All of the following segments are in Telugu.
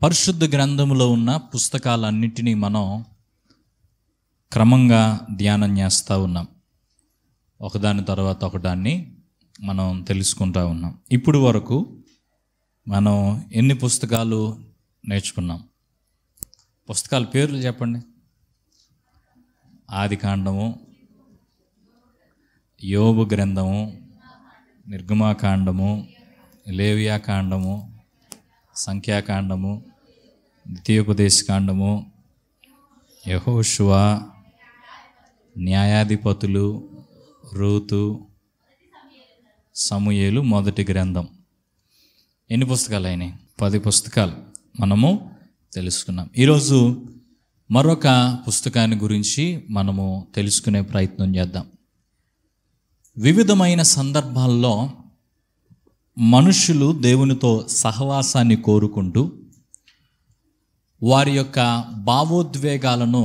పరిశుద్ధ గ్రంథంలో ఉన్న పుస్తకాలన్నిటినీ మనం క్రమంగా ధ్యానం చేస్తూ ఉన్నాం. ఒకదాని తర్వాత ఒకదాన్ని మనం తెలుసుకుంటూ ఉన్నాం. ఇప్పుడు వరకు మనం ఎన్ని పుస్తకాలు నేర్చుకున్నాం? పుస్తకాల పేర్లు చెప్పండి. ఆదికాండము, యోబు గ్రంథము, నిర్గమాకాండము, లేవియాకాండము, సంఖ్యాకాండము, ద్వితీయోపదేశకాండము, యెహోషువ, న్యాయాధిపతులు, రూతు, సమూయేలు, మొదటి గ్రంథం. ఎన్ని పుస్తకాలు అయినాయి? 10 పుస్తకాలు మనము తెలుసుకున్నాం. ఈరోజు మరొక పుస్తకాన్ని గురించి మనము తెలుసుకునే ప్రయత్నం చేద్దాం. వివిధమైన సందర్భాల్లో మనుషులు దేవునితో సహవాసాన్ని కోరుకుంటూ వారి యొక్క భావోద్వేగాలను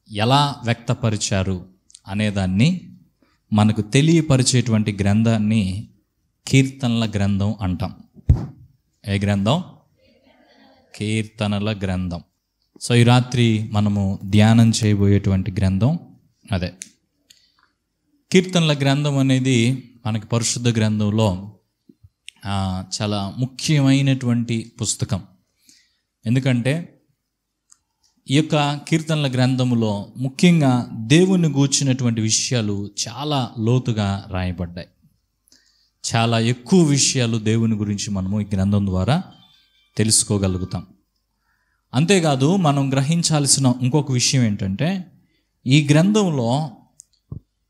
ఎలా వ్యక్తపరిచారు అనేదాన్ని మనకు తెలియపరిచేటువంటి గ్రంథాన్ని కీర్తనల గ్రంథం అంటాం. ఏ గ్రంథం? కీర్తనల గ్రంథం. సో ఈ రాత్రి మనము ధ్యానం చేయబోయేటువంటి గ్రంథం అదే కీర్తనల గ్రంథం. అనేది మనకి పరిశుద్ధ గ్రంథంలో చాలా ముఖ్యమైనటువంటి పుస్తకం. ఎందుకంటే ఈ యొక్క కీర్తనల గ్రంథంలో ముఖ్యంగా దేవుని గూర్చినటువంటి విషయాలు చాలా లోతుగా రాయబడ్డాయి. చాలా ఎక్కువ విషయాలు దేవుని గురించి మనము ఈ గ్రంథం ద్వారా తెలుసుకోగలుగుతాం. అంతేకాదు మనం గ్రహించాల్సిన ఇంకొక విషయం ఏంటంటే ఈ గ్రంథంలో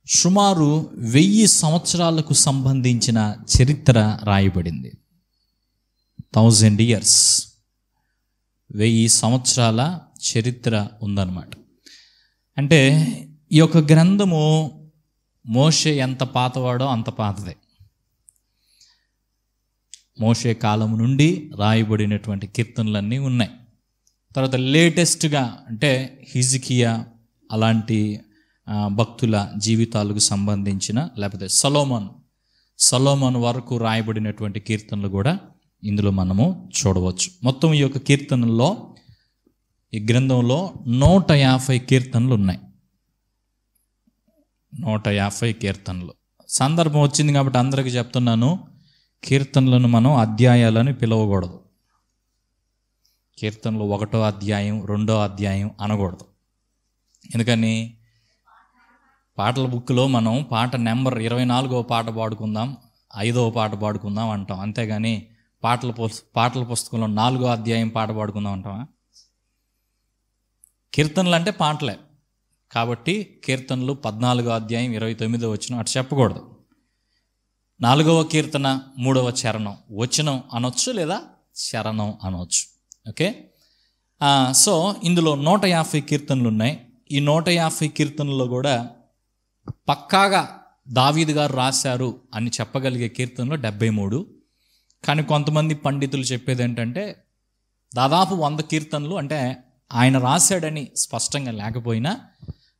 సుమారు 1000 సంవత్సరాలకు సంబంధించిన చరిత్ర రాయబడింది. 1000 years, 1000 సంవత్సరాల చరిత్ర ఉందన్నమాట. అంటే ఈ యొక్క గ్రంథము మోషే ఎంత పాతవాడో అంత పాతదే. మోషే కాలం నుండి రాయబడినటువంటి కీర్తనలన్నీ ఉన్నాయి. తర్వాత లేటెస్ట్గా అంటే హిజ్కియా అలాంటి భక్తుల జీవితాలకు సంబంధించిన, లేకపోతే సొలొమోన్ వరకు రాయబడినటువంటి కీర్తనలు కూడా ఇందులో మనము చూడవచ్చు. మొత్తం ఈ యొక్క కీర్తనల్లో, ఈ గ్రంథంలో 150 కీర్తనలు ఉన్నాయి. 150 కీర్తనలు. సందర్భం వచ్చింది కాబట్టి అందరికీ చెప్తున్నాను, కీర్తనలను మనం అధ్యాయాలని పిలవకూడదు. కీర్తనలు 1వ అధ్యాయం 2వ అధ్యాయం అనకూడదు. ఎందుకని పాటల బుక్లో మనం పాట నెంబర్ 24వ పాట పాడుకుందాం, 5వ పాట పాడుకుందాం అంటాం. అంతేగాని పాటల పుస్తకంలో 4వ అధ్యాయం పాట పాడుకుందాం అంటామా? కీర్తనలు అంటే పాటలే కాబట్టి కీర్తనలు 14వ అధ్యాయం 29వ వచనం అటు చెప్పకూడదు. 4వ కీర్తన 3వ చరణం, వచనం అనొచ్చు లేదా చరణం అనొచ్చు. ఓకే. సో ఇందులో 150 కీర్తనలు ఉన్నాయి. ఈ 150 కీర్తనల్లో కూడా పక్కాగా దావీదు గారు రాశారు అని చెప్పగలిగే కీర్తనలు 73. కానీ కొంతమంది పండితులు చెప్పేది ఏంటంటే దాదాపు 100 కీర్తనలు అంటే ఆయన రాశాడని స్పష్టంగా లేకపోయినా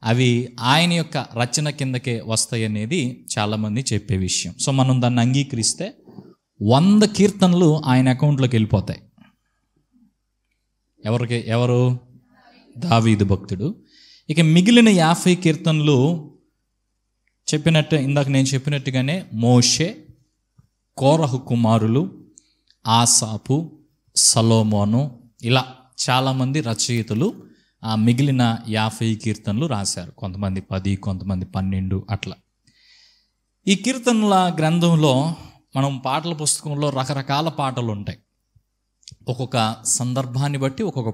అవి ఆయన యొక్క రచన కిందకే వస్తాయి అనేది చాలామంది చెప్పే విషయం. సో మనం దాన్ని అంగీకరిస్తే 100 కీర్తనలు ఆయన అకౌంట్లోకి వెళ్ళిపోతాయి. ఎవరు? దావీదు భక్తుడు. ఇక మిగిలిన 50 కీర్తనలు ఇందాక నేను చెప్పినట్టుగానే మోషే, కోరహు కుమారులు, ఆసాపు, సొలొమోను, ఇలా చాలామంది రచయితలు ఆ మిగిలిన 50 కీర్తనలు రాశారు. కొంతమంది 10, కొంతమంది 12 అట్లా. ఈ కీర్తనల గ్రంథంలో మనం పాటల పుస్తకంలో రకరకాల పాటలు ఉంటాయి. ఒక్కొక్క సందర్భాన్ని బట్టి ఒక్కొక్క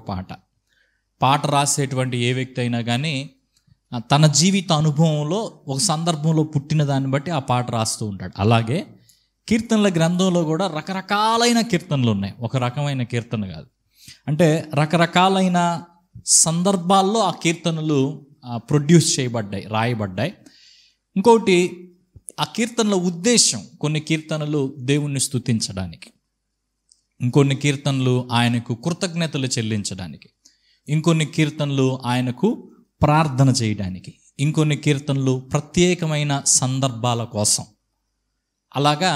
పాట రాసేటువంటి ఏ వ్యక్తి అయినా కానీ తన జీవిత అనుభవంలో ఒక సందర్భంలో పుట్టిన దాన్ని బట్టి ఆ పాట రాస్తూ ఉంటాడు. అలాగే కీర్తనల గ్రంథంలో కూడా రకరకాలైన కీర్తనలు ఉన్నాయి. ఒక రకమైన కీర్తన కాదు. అంటే రకరకాలైన సందర్భాల్లో ఆ కీర్తనలు ప్రొడ్యూస్ చేయబడ్డాయి, రాయబడ్డాయి. ఇంకొకటి, ఆ కీర్తనల ఉద్దేశం, కొన్ని కీర్తనలు దేవుణ్ణి స్తుతించడానికి, ఇంకొన్ని కీర్తనలు ఆయనకు కృతజ్ఞతలు చెల్లించడానికి, ఇంకొన్ని కీర్తనలు ఆయనకు ప్రార్థన చేయడానికి, ఇంకొన్ని కీర్తనలు ప్రత్యేకమైన సందర్భాల కోసం. అలాగా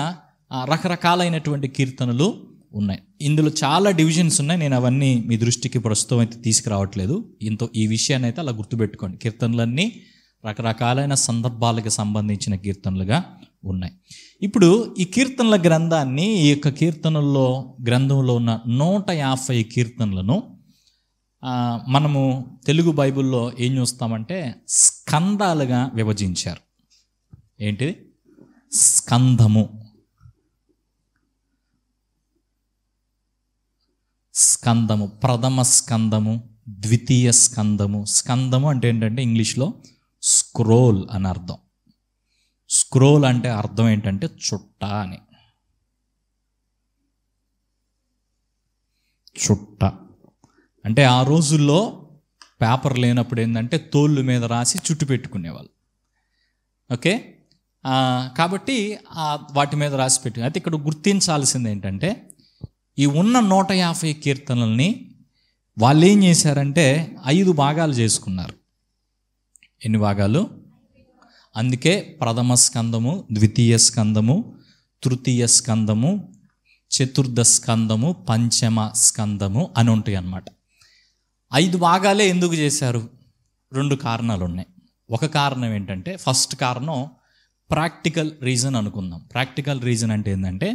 రకరకాలైనటువంటి కీర్తనలు ఉన్నాయి. ఇందులో చాలా డివిజన్స్ ఉన్నాయి. నేను అవన్నీ మీ దృష్టికి ప్రస్తుతం అయితే తీసుకురావట్లేదు. ఈ విషయాన్ని అయితే అలా గుర్తుపెట్టుకోండి. కీర్తనలన్నీ రకరకాలైన సందర్భాలకు సంబంధించిన కీర్తనలుగా ఉన్నాయి. ఇప్పుడు ఈ కీర్తనల గ్రంథాన్ని, ఈ యొక్క గ్రంథంలో ఉన్న 150 కీర్తనలను మనము తెలుగు బైబిల్లో ఏం చూస్తామంటే స్కందాలుగా విభజించారు. ఏంటిది? స్కందము. స్కందము, ప్రథమ స్కందము, ద్వితీయ స్కందము. స్కందము అంటే ఏంటంటే ఇంగ్లీష్లో స్క్రోల్ అని అర్థం. స్క్రోల్ అంటే అర్థం ఏంటంటే చుట్ట అని. చుట్ట అంటే ఆ రోజుల్లో పేపర్ లేనప్పుడు ఏంటంటే తోళ్ళు మీద రాసి చుట్టు పెట్టుకునేవాళ్ళు. ఓకే, కాబట్టి వాటి మీద రాసి పెట్టు. అయితే ఇక్కడ గుర్తించాల్సింది ఏంటంటే ఈ ఉన్న 150 కీర్తనల్ని వాళ్ళు ఏం చేశారంటే 5 భాగాలు చేసుకున్నారు. ఎన్ని భాగాలు? అందుకే ప్రథమ స్కందము, ద్వితీయ స్కందము, తృతీయ స్కందము, చతుర్థ స్కందము, పంచమ స్కందము అని ఉంటాయి అన్నమాట. 5 భాగాలే ఎందుకు చేశారు? 2 కారణాలు ఉన్నాయి. ఒక కారణం ఏంటంటే, ఫస్ట్ కారణం ప్రాక్టికల్ రీజన్ అనుకుందాం. ప్రాక్టికల్ రీజన్ అంటే ఏంటంటే,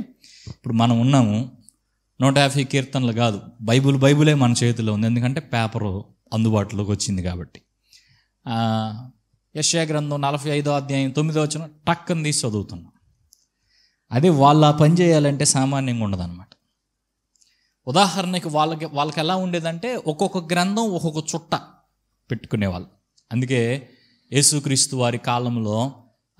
ఇప్పుడు మనం ఉన్నాము 150 కీర్తనలు కాదు, బైబులే మన చేతిలో ఉంది. ఎందుకంటే పేపరు అందుబాటులోకి వచ్చింది కాబట్టి. యెషయా గ్రంథం 45వ అధ్యాయం 9వ వచనం టక్కని తీసి చదువుతున్నాం. అదే వాళ్ళ పని చేయాలంటే సామాన్యంగా ఉండదన్నమాట. ఉదాహరణకి వాళ్ళకి ఎలా ఉండేదంటే ఒక్కొక్క గ్రంథం ఒక్కొక్క చుట్ట పెట్టుకునేవాళ్ళు. అందుకే యేసుక్రీస్తు వారి కాలంలో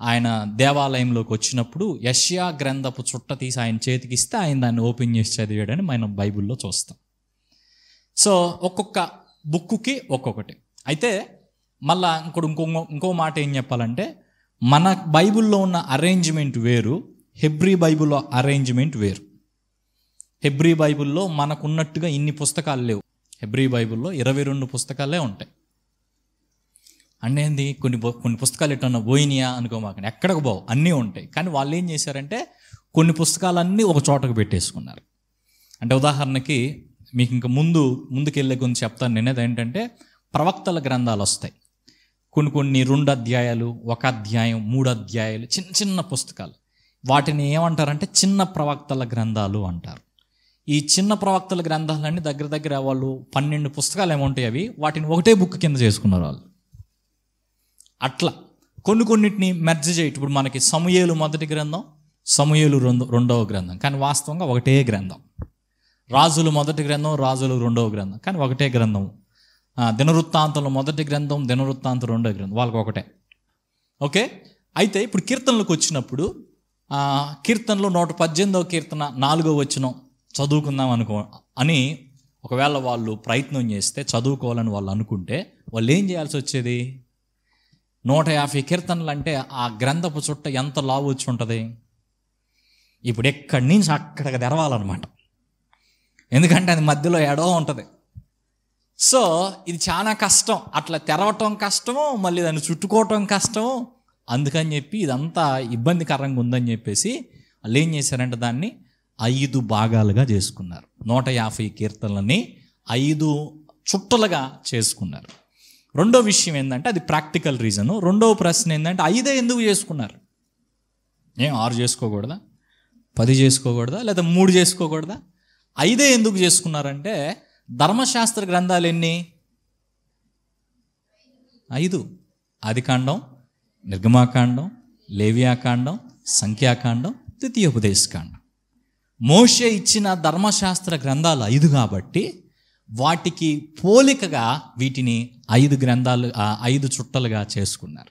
ఆయన దేవాలయంలోకి వచ్చినప్పుడు యెషయా గ్రంథపు చుట్ట తీసి ఆయన చేతికి ఇస్తే ఆయన దాన్ని ఓపెన్ చేసి చదివాడని మనం బైబిల్లో చూస్తాం. సో ఒక్కొక్క బుక్కుకి ఒక్కొక్కటి. అయితే మళ్ళా ఇంకో మాట ఏం చెప్పాలంటే, మన బైబిల్లో ఉన్న అరేంజ్మెంట్ వేరు, హెబ్రీ బైబిల్లో అరేంజ్మెంట్ వేరు. హెబ్రీ బైబిల్లో మనకున్నట్టుగా ఇన్ని పుస్తకాలు లేవు. హెబ్రీ బైబిల్లో 22 పుస్తకాలే ఉంటాయి. అంటే కొన్ని పుస్తకాలు ఎట్టన్నా పోయినాయా అనుకోమాకండి, ఎక్కడికి పోవు, అన్నీ ఉంటాయి. కానీ వాళ్ళు ఏం చేశారంటే కొన్ని పుస్తకాలన్నీ ఒక చోటకు పెట్టేసుకున్నారు. అంటే ఉదాహరణకి మీకు ఇంకా ముందుకెళ్ళే గురించి చెప్తాను నేను. ఏంటంటే ప్రవక్తల గ్రంథాలు వస్తాయి. కొన్ని 2 అధ్యాయాలు, 1 అధ్యాయం, 3 అధ్యాయాలు, చిన్న చిన్న పుస్తకాలు. వాటిని ఏమంటారంటే చిన్న ప్రవక్తల గ్రంథాలు అంటారు. ఈ చిన్న ప్రవక్తల గ్రంథాలన్నీ దగ్గర వాళ్ళు 12 పుస్తకాలు ఏముంటాయి అవి, వాటిని ఒకటే బుక్ కింద చేసుకున్నారు వాళ్ళు. అట్లా కొన్నిటిని మెర్జ్ చేయటం. ఇప్పుడు మనకి సమూయేలు మొదటి గ్రంథం, సమూయేలు రెండవ గ్రంథం, కానీ వాస్తవంగా ఒకటే గ్రంథం. రాజులు మొదటి గ్రంథం, రాజులు రెండవ గ్రంథం, కానీ ఒకటే గ్రంథం. దినవృత్తాంతంలో మొదటి గ్రంథం, దినవృత్తాంతం రెండవ గ్రంథం, వాళ్ళకి ఒకటే. ఓకే, అయితే ఇప్పుడు కీర్తనలకు వచ్చినప్పుడు కీర్తనలో 118వ కీర్తన 4వ వచనం చదువుకుందాం అని ఒకవేళ వాళ్ళు ప్రయత్నం చేస్తే, చదువుకోవాలని వాళ్ళు అనుకుంటే, వాళ్ళు ఏం చేయాల్సి వచ్చేది? 150 కీర్తనలు అంటే ఆ గ్రంథపు చుట్ట ఎంత లావు వచ్చి ఉంటుంది? ఇప్పుడు ఎక్కడి నుంచి అక్కడికి తెరవాలన్నమాట. ఎందుకంటే అది మధ్యలో ఎడో ఉంటుంది. సో ఇది చాలా కష్టం. అట్లా తెరవటం కష్టము, మళ్ళీ దాన్ని చుట్టుకోవటం కష్టము. అందుకని చెప్పి ఇదంతా ఇబ్బందికరంగా ఉందని చెప్పేసి వాళ్ళు ఏం చేశారంటే దాన్ని 5 భాగాలుగా చేసుకున్నారు. 150 కీర్తనలని 5 చుట్టలుగా చేసుకున్నారు. రెండో విషయం ఏంటంటే అది ప్రాక్టికల్ రీజను. రెండవ ప్రశ్న ఏంటంటే 5 ఎందుకు చేసుకున్నారు? 6 చేసుకోకూడదా? 10 చేసుకోకూడదా? లేదా 3 చేసుకోకూడదా? 5 ఎందుకు చేసుకున్నారంటే ధర్మశాస్త్ర గ్రంథాలు ఎన్ని? 5. ఆదికాండం, నిర్గమాకాండం, లేవియాకాండం, సంఖ్యాకాండం, ద్వితీయోపదేశకాండం. మోషే ఇచ్చిన ధర్మశాస్త్ర గ్రంథాలు 5 కాబట్టి వాటికి పోలికగా వీటిని 5 గ్రంథాలు 5 చుట్టలుగా చేసుకున్నారు.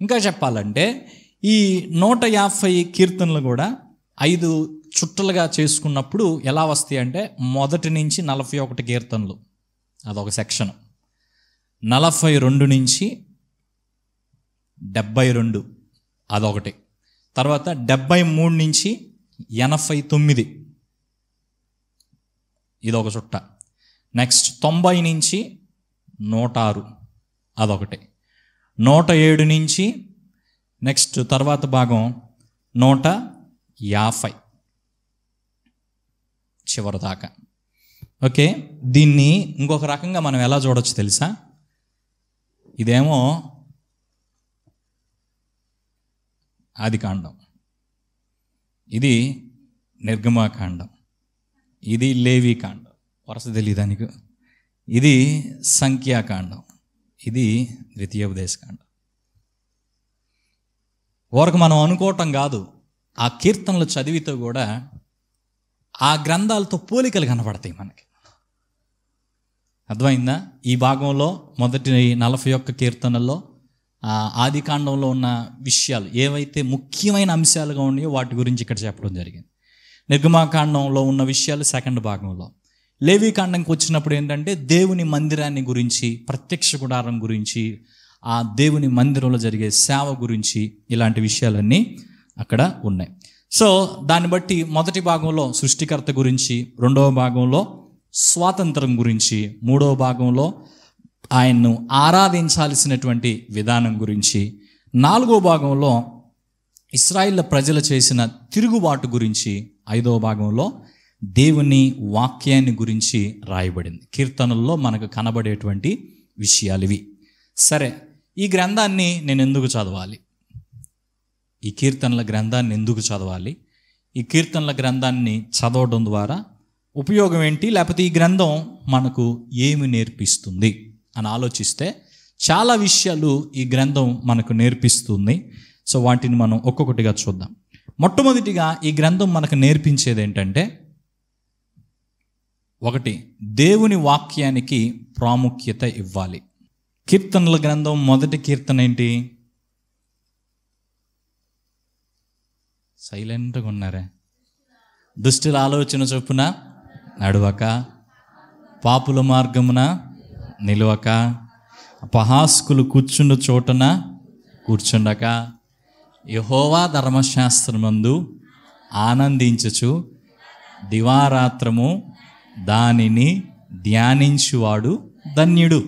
ఇంకా చెప్పాలంటే ఈ 150 కీర్తనలు కూడా 5 చుట్టలుగా చేసుకున్నప్పుడు ఎలా వస్తాయి అంటే, మొదటి నుంచి 41 కీర్తనలు అదొక సెక్షన్, 42 నుంచి 72 అదొకటి, తర్వాత 73 నుంచి 89 ఇదొక చుట్ట, నెక్స్ట్ 90 నుంచి 106 అదొకటి, 107 నుంచి నెక్స్ట్ తర్వాత భాగం 150 చివరి దాకా. ఓకే, దీన్ని ఇంకొక రకంగా మనం ఎలా చూడొచ్చు తెలుసా? ఇదేమో ఆదికాండం, ఇది నిర్గమాకాండం, ఇది లేవీకాండం, వరుస తెలియదా నీకు? ఇది సంఖ్యాకాండం, ఇది ద్వితీయోపదేశకాండం. వరకు మనం అనుకోవటం కాదు, ఆ కీర్తనలు చదివితే కూడా ఆ గ్రంథాలతో పోలికలు కనబడతాయి మనకి. అర్థమైందా? ఈ భాగంలో మొదటి 41 కీర్తనల్లో ఆదికాండంలో ఉన్న విషయాలు ఏవైతే ముఖ్యమైన అంశాలుగా ఉన్నాయో వాటి గురించి ఇక్కడ చెప్పడం జరిగింది. నిర్గమాకాండంలో ఉన్న విషయాలు సెకండ్ భాగంలో. లేవీకాండంకి వచ్చినప్పుడు ఏంటంటే దేవుని మందిరాన్ని గురించి, ప్రత్యక్ష గుడారం గురించి, ఆ దేవుని మందిరంలో జరిగే సేవ గురించి, ఇలాంటి విషయాలన్నీ అక్కడ ఉన్నాయి. సో దాన్ని బట్టి మొదటి భాగంలో సృష్టికర్త గురించి, రెండవ భాగంలో స్వాతంత్రం గురించి, మూడవ భాగంలో ఆయన్ను ఆరాధించాల్సినటువంటి విధానం గురించి, నాలుగో భాగంలో ఇశ్రాయేల్ ప్రజలు చేసిన తిరుగుబాటు గురించి, ఐదవ భాగంలో దేవుని వాక్యాన్ని గురించి రాయబడింది. కీర్తనల్లో మనకు కనబడేటువంటి విషయాలు ఇవి. సరే, ఈ గ్రంథాన్ని నేను ఎందుకు చదవాలి? ఈ కీర్తనల గ్రంథాన్ని ఎందుకు చదవాలి? ఈ కీర్తనల గ్రంథాన్ని చదవడం ద్వారా ఉపయోగం ఏంటి? లేకపోతే ఈ గ్రంథం మనకు ఏమి నేర్పిస్తుంది అని ఆలోచిస్తే చాలా విషయాలు ఈ గ్రంథం మనకు నేర్పిస్తుంది. సో వాటిని మనం ఒక్కొక్కటిగా చూద్దాం. మొట్టమొదటిగా ఈ గ్రంథం మనకు నేర్పించేది ఏంటంటే, ఒకటి, దేవుని వాక్యానికి ప్రాముఖ్యత ఇవ్వాలి. కీర్తనల గ్రంథం మొదటి కీర్తన ఏంటి? సైలెంట్గా ఉన్నారే. దుష్టుల ఆలోచన చొప్పున నడవక, పాపుల మార్గమున నిలవక, అపహాస్కులు కూర్చుండు చోటన కూర్చుండక, యెహోవా ధర్మశాస్త్రమందు ఆనందించుచు దివారాత్రము దానిని ధ్యానించువాడు ధన్యుడు.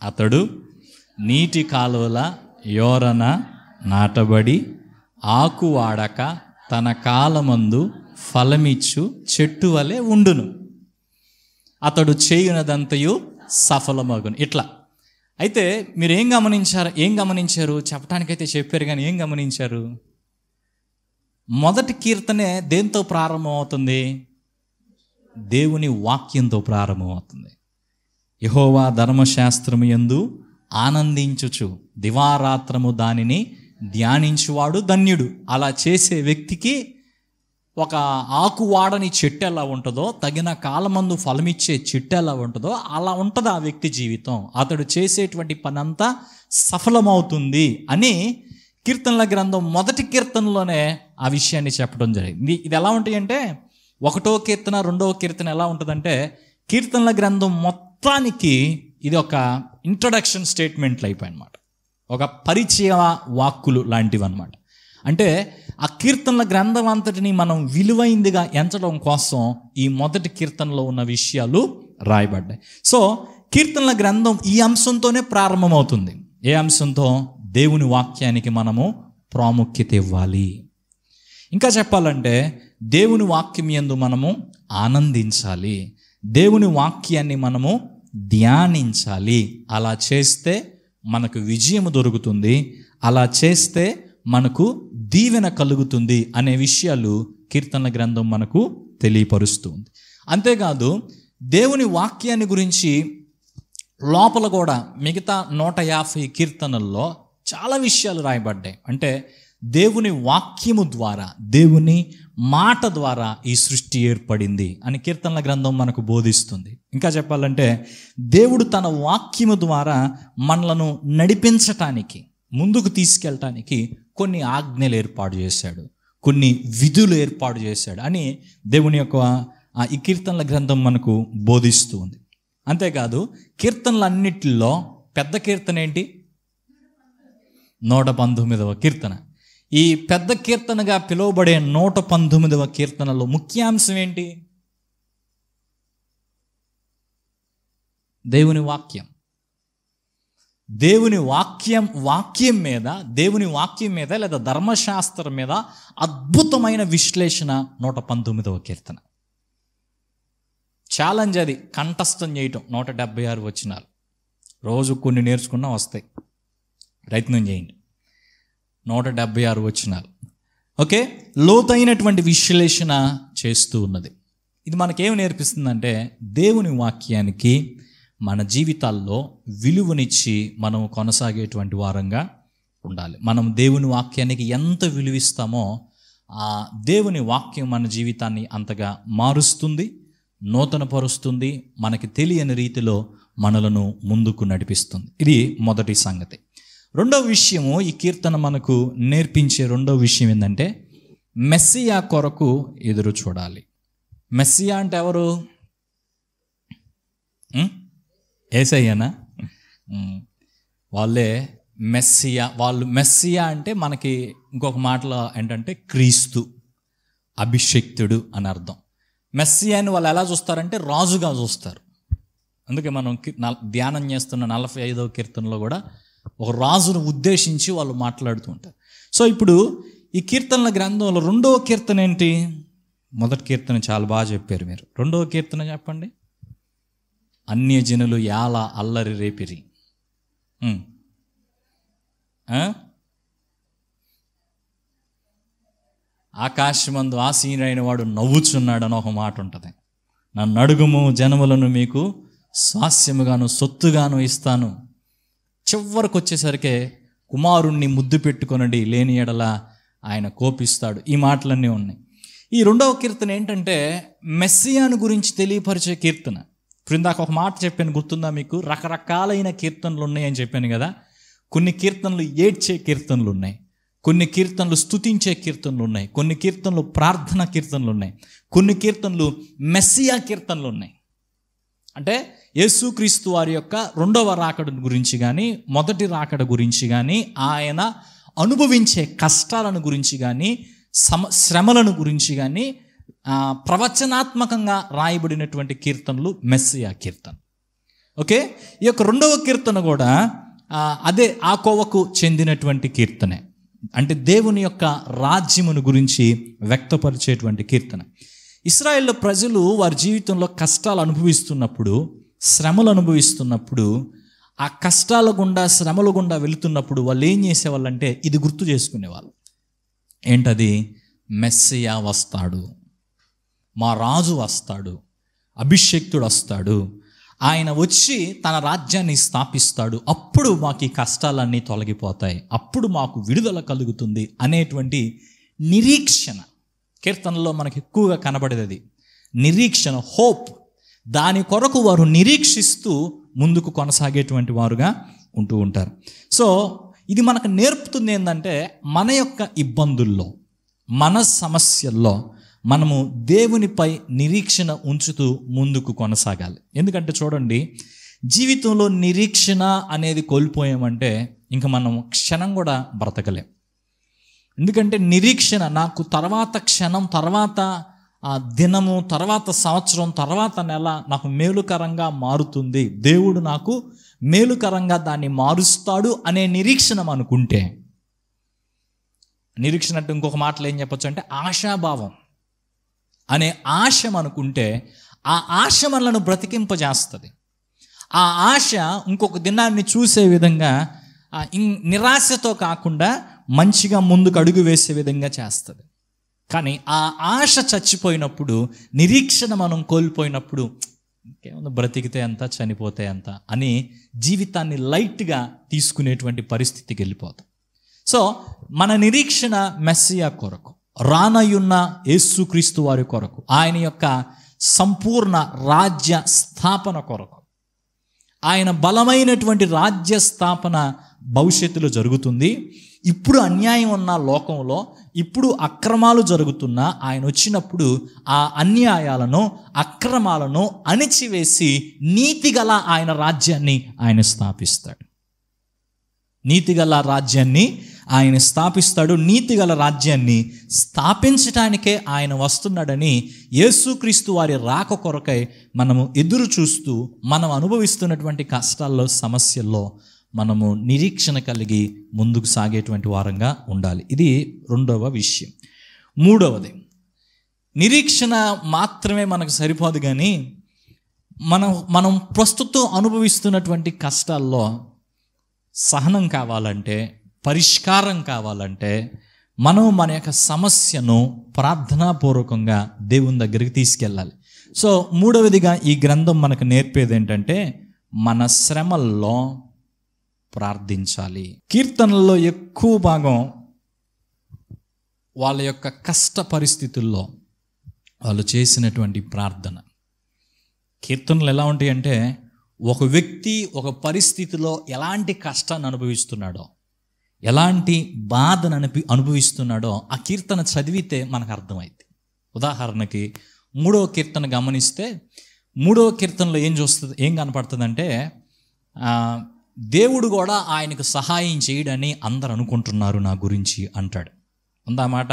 అతడు నీటి కాలువల యోరన నాటబడి ఆకు వాడక తన కాలమందు ఫలమిచ్చు చెట్టు వలె ఉండును. అతడు చేయునదంతయు సఫలమగును. ఇట్లా అయితే మీరు ఏం గమనించారు? చెప్పడానికైతే చెప్పారు, కానీ ఏం గమనించారు? మొదటి కీర్తనే దేంతో ప్రారంభమవుతుంది? దేవుని వాక్యంతో ప్రారంభమవుతుంది. యెహోవా ధర్మశాస్త్రము యందు ఆనందించుచు దివారాత్రము దానిని ధ్యానించువాడు ధన్యుడు. అలా చేసే వ్యక్తికి ఒక ఆకు వాడని చెట్టు ఎలా ఉంటుందో, తగిన కాలమందు ఫలమిచ్చే చెట్టు ఎలా ఉంటుందో అలా ఉంటుంది ఆ వ్యక్తి జీవితం. అతడు చేసేటువంటి పనంతా సఫలమవుతుంది అని కీర్తనల గ్రంథం మొదటి కీర్తనలోనే ఆ విషయాన్ని చెప్పడం జరిగింది. ఇది ఎలా ఉంటాయి అంటే, 1వ కీర్తన 2వ కీర్తన ఎలా ఉంటుందంటే, కీర్తనల గ్రంథం మొత్తానికి ఇది ఒక ఇంట్రడక్షన్ స్టేట్మెంట్లు అయిపోయి అనమాట, ఒక పరిచయ వాక్కులు లాంటివి అనమాట. అంటే ఆ కీర్తనల గ్రంథం అంతటిని మనం విలువైందిగా ఎంచడం కోసం ఈ మొదటి కీర్తనలో ఉన్న విషయాలు రాయబడ్డాయి. సో కీర్తనల గ్రంథం ఈ అంశంతోనే ప్రారంభమవుతుంది. ఏ అంశంతో? దేవుని వాక్యానికి మనము ప్రాముఖ్యత ఇవ్వాలి. ఇంకా చెప్పాలంటే దేవుని వాక్యం యందు మనము ఆనందించాలి, దేవుని వాక్యాన్ని మనము ధ్యానించాలి. అలా చేస్తే మనకు విజయం దొరుకుతుంది, అలా చేస్తే మనకు దీవెన కలుగుతుంది అనే విషయాలు కీర్తనల గ్రంథం మనకు తెలియపరుస్తుంది. అంతేకాదు దేవుని వాక్యాన్ని గురించి లోపల కూడా మిగతా 150 కీర్తనల్లో చాలా విషయాలు రాయబడ్డాయి. అంటే దేవుని వాక్యము ద్వారా, దేవుని మాట ద్వారా ఈ సృష్టి ఏర్పడింది అని కీర్తనల గ్రంథం మనకు బోధిస్తుంది. ఇంకా చెప్పాలంటే దేవుడు తన వాక్యము ద్వారా మనలను నడిపించటానికి, ముందుకు తీసుకెళ్ళటానికి కొన్ని ఆజ్ఞలు ఏర్పాటు చేశాడు, కొన్ని విధులు ఏర్పాటు చేశాడు అని దేవుని యొక్క ఈ కీర్తనల గ్రంథం మనకు బోధిస్తూ ఉంది. అంతేకాదు కీర్తనలన్నిటిలో పెద్ద కీర్తన ఏంటి? 119వ కీర్తన. ఈ పెద్ద కీర్తనగా పిలువబడే 119వ కీర్తనలో ముఖ్యాంశం ఏంటి? దేవుని వాక్యం. దేవుని వాక్యం మీద లేదా ధర్మశాస్త్రం మీద అద్భుతమైన విశ్లేషణ 119వ కీర్తన. ఛాలెంజ్ అది కంఠస్థం చేయటం. 176 వచనాలు రోజు కొన్ని నేర్చుకున్నా వస్తాయి, ప్రయత్నం చేయండి. 176 వచనాలు. ఓకే, లోతైనటువంటి విశ్లేషణ చేస్తూ ఉన్నది. ఇది మనకేం నేర్పిస్తుందంటే దేవుని వాక్యానికి మన జీవితాల్లో విలువనిచ్చి మనం కొనసాగేటువంటి వారంగా ఉండాలి. మనం దేవుని వాక్యానికి ఎంత విలువిస్తామో ఆ దేవుని వాక్యం మన జీవితాన్ని అంతగా మారుస్తుంది, నూతనపరుస్తుంది, మనకి తెలియని రీతిలో మనలను ముందుకు నడిపిస్తుంది. ఇది మొదటి సంగతి. రెండవ విషయము, ఈ కీర్తన మనకు నేర్పించే రెండవ విషయం ఏంటంటే మెస్సియా కొరకు ఎదురు చూడాలి. మెస్సియా అంటే ఎవరు? యేసయ్యనా? వాళ్ళే మెస్సియా. వాళ్ళు మెస్సియా అంటే మనకి ఇంకొక మాటలో ఏంటంటే క్రీస్తు, అభిషిక్తుడు అని అర్థం. మెస్సియాని వాళ్ళు ఎలా చూస్తారంటే రాజుగా చూస్తారు. అందుకే మనం ధ్యానం చేస్తున్న 45వ కీర్తనలో కూడా ఒక రాజును ఉద్దేశించి వాళ్ళు మాట్లాడుతూ ఉంటారు. సో ఇప్పుడు ఈ కీర్తనల గ్రంథంలో రెండవ కీర్తన ఏంటి? మొదటి కీర్తన చాలా బాగా చెప్పారు మీరు. రెండవ కీర్తన చెప్పండి. అన్యజనులు యాల అల్లరి రేపిరి. ఆకాశమందు ఆసీనుడైన వాడు నవ్వుచున్నాడు అని ఒక మాట ఉంటుంది. నన్ను అడుగుము, జనములను మీకు స్వాస్యముగాను సొత్తుగాను ఇస్తాను. చివరికి వచ్చేసరికి కుమారుణ్ణి ముద్దు పెట్టుకొనండి, లేని ఎడల ఆయన కోపిస్తాడు. ఈ మాటలన్నీ ఉన్నాయి. ఈ రెండవ కీర్తన ఏంటంటే మెస్సియాను గురించి తెలియపరిచే కీర్తన. క్రిందాక ఒక మాట చెప్పాను, గుర్తుందా మీకు? రకరకాలైన కీర్తనలు ఉన్నాయని చెప్పాను కదా. కొన్ని కీర్తనలు ఏడ్చే కీర్తనలు ఉన్నాయి, కొన్ని కీర్తనలు స్తుతించే కీర్తనలు ఉన్నాయి, కొన్ని కీర్తనలు ప్రార్థన కీర్తనలు ఉన్నాయి, కొన్ని కీర్తనలు మెస్సియా కీర్తనలు ఉన్నాయి. అంటే యేసుక్రీస్తు వారి యొక్క రెండవ రాకడ గురించి కానీ, మొదటి రాకడ గురించి కానీ, ఆయన అనుభవించే కష్టాలను గురించి కానీ, శ్రమలను గురించి కానీ ప్రవచనాత్మకంగా రాయబడినటువంటి కీర్తనలు మెస్సియా కీర్తన. ఓకే, ఈ యొక్క రెండవ కీర్తన కూడా అదే ఆ కోవకు చెందినటువంటి కీర్తనే. అంటే దేవుని యొక్క రాజ్యమును గురించి వ్యక్తపరిచేటువంటి కీర్తన. ఇశ్రాయేలు ప్రజలు వారి జీవితంలో కష్టాలు అనుభవిస్తున్నప్పుడు, శ్రమలు అనుభవిస్తున్నప్పుడు, ఆ కష్టాల గుండా శ్రమల గుండా వెళుతున్నప్పుడు వాళ్ళు ఏం చేసేవాళ్ళంటే ఇది గుర్తు చేసుకునేవాళ్ళు. ఏంటది? మెస్సియా వస్తాడు, మా రాజు వస్తాడు, అభిషేక్తుడు వస్తాడు, ఆయన వచ్చి తన రాజ్యాన్ని స్థాపిస్తాడు, అప్పుడు మాకు ఈ కష్టాలన్నీ తొలగిపోతాయి, అప్పుడు మాకు విడుదల కలుగుతుంది అనేటువంటి నిరీక్షణ కీర్తనలో మనకు ఎక్కువగా కనబడేది. నిరీక్షణ, హోప్. దాని కొరకు వారు నిరీక్షిస్తూ ముందుకు కొనసాగేటువంటి వారుగా ఉంటూ ఉంటారు. సో ఇది మనకు నేర్పుతుంది ఏంటంటే మన యొక్క ఇబ్బందుల్లో, మన సమస్యల్లో మనము దేవునిపై నిరీక్షణ ఉంచుతూ ముందుకు కొనసాగాలి. ఎందుకంటే చూడండి, జీవితంలో నిరీక్షణ అనేది కోల్పోయామంటే ఇంకా మనం క్షణం కూడా బ్రతకలేం. ఎందుకంటే నిరీక్షణ నాకు తర్వాత క్షణం, తర్వాత దినము, తర్వాత సంవత్సరం, తర్వాత నెల నాకు మేలుకరంగా మారుతుంది, దేవుడు నాకు మేలుకరంగా దాన్ని మారుస్తాడు అనే నిరీక్షణ అనుకుంటే, నిరీక్షణ అంటే ఇంకొక మాటలో ఏం చెప్పొచ్చు అంటే ఆశాభావం అనే ఆశ అనుకుంటే, ఆ ఆశ మనలను బ్రతికింపజేస్తుంది. ఆ ఆశ ఇంకొక దినాన్ని చూసే విధంగా, నిరాశతో కాకుండా మంచిగా ముందుకు అడుగు వేసే విధంగా చేస్తుంది. కానీ ఆ ఆశ చచ్చిపోయినప్పుడు, నిరీక్షణ మనం కోల్పోయినప్పుడు, ఇంకేముంది బ్రతికితే ఎంత, చనిపోతే ఎంత అని జీవితాన్ని లైట్గా తీసుకునేటువంటి పరిస్థితికి వెళ్ళిపోతాం. సో మన నిరీక్షణ మెస్సియా కొరకు, రానయున్న యేసుక్రీస్తు వారి కొరకు, ఆయన యొక్క సంపూర్ణ రాజ్య స్థాపన కొరకు. ఆయన బలమైనటువంటి రాజ్య స్థాపన భవిష్యత్తులో జరుగుతుంది. ఇప్పుడు అన్యాయం ఉన్న లోకంలో, ఇప్పుడు అక్రమాలు జరుగుతున్నా ఆయన వచ్చినప్పుడు ఆ అన్యాయాలను, అక్రమాలను అణిచివేసి నీతిగల ఆయన రాజ్యాన్ని ఆయన స్థాపిస్తాడు. నీతిగల రాజ్యాన్ని ఆయన స్థాపిస్తాడు. నీతిగల రాజ్యాన్ని స్థాపించటానికే ఆయన వస్తున్నాడని యేసుక్రీస్తు వారి రాక కొరకై మనము ఎదురు చూస్తూ, మనం అనుభవిస్తున్నటువంటి కష్టాల్లో, సమస్యల్లో మనము నిరీక్షణ కలిగి ముందుకు సాగేటువంటి వారంగా ఉండాలి. ఇది రెండవ విషయం. మూడవది, నిరీక్షణ మాత్రమే మనకు సరిపోదు, కానీ మనం ప్రస్తుతం అనుభవిస్తున్నటువంటి కష్టాల్లో సహనం కావాలంటే, పరిష్కారం కావాలంటే, మనం మన యొక్క సమస్యను ప్రార్థనాపూర్వకంగా దేవుని దగ్గరికి తీసుకెళ్ళాలి. సో మూడవదిగా ఈ గ్రంథం మనకు నేర్పేది ఏంటంటే, మన శ్రమల్లో ప్రార్థించాలి. కీర్తనల్లో ఎక్కువ భాగం వాళ్ళ యొక్క కష్ట పరిస్థితుల్లో వాళ్ళు చేసినటువంటి ప్రార్థన. కీర్తనలు ఎలా ఉంటాయి అంటే, ఒక వ్యక్తి ఒక పరిస్థితిలో ఎలాంటి కష్టాన్ని అనుభవిస్తున్నాడో, ఎలాంటి బాధను అనుభవిస్తున్నాడో ఆ కీర్తన చదివితే మనకు అర్థమైంది. ఉదాహరణకి 3వ కీర్తన గమనిస్తే 3వ కీర్తనలో ఏం కనపడుతుందంటే, దేవుడు కూడా ఆయనకు సహాయం చేయడని అందరు అనుకుంటున్నారు నా గురించి అంటాడు. ఉందా మాట?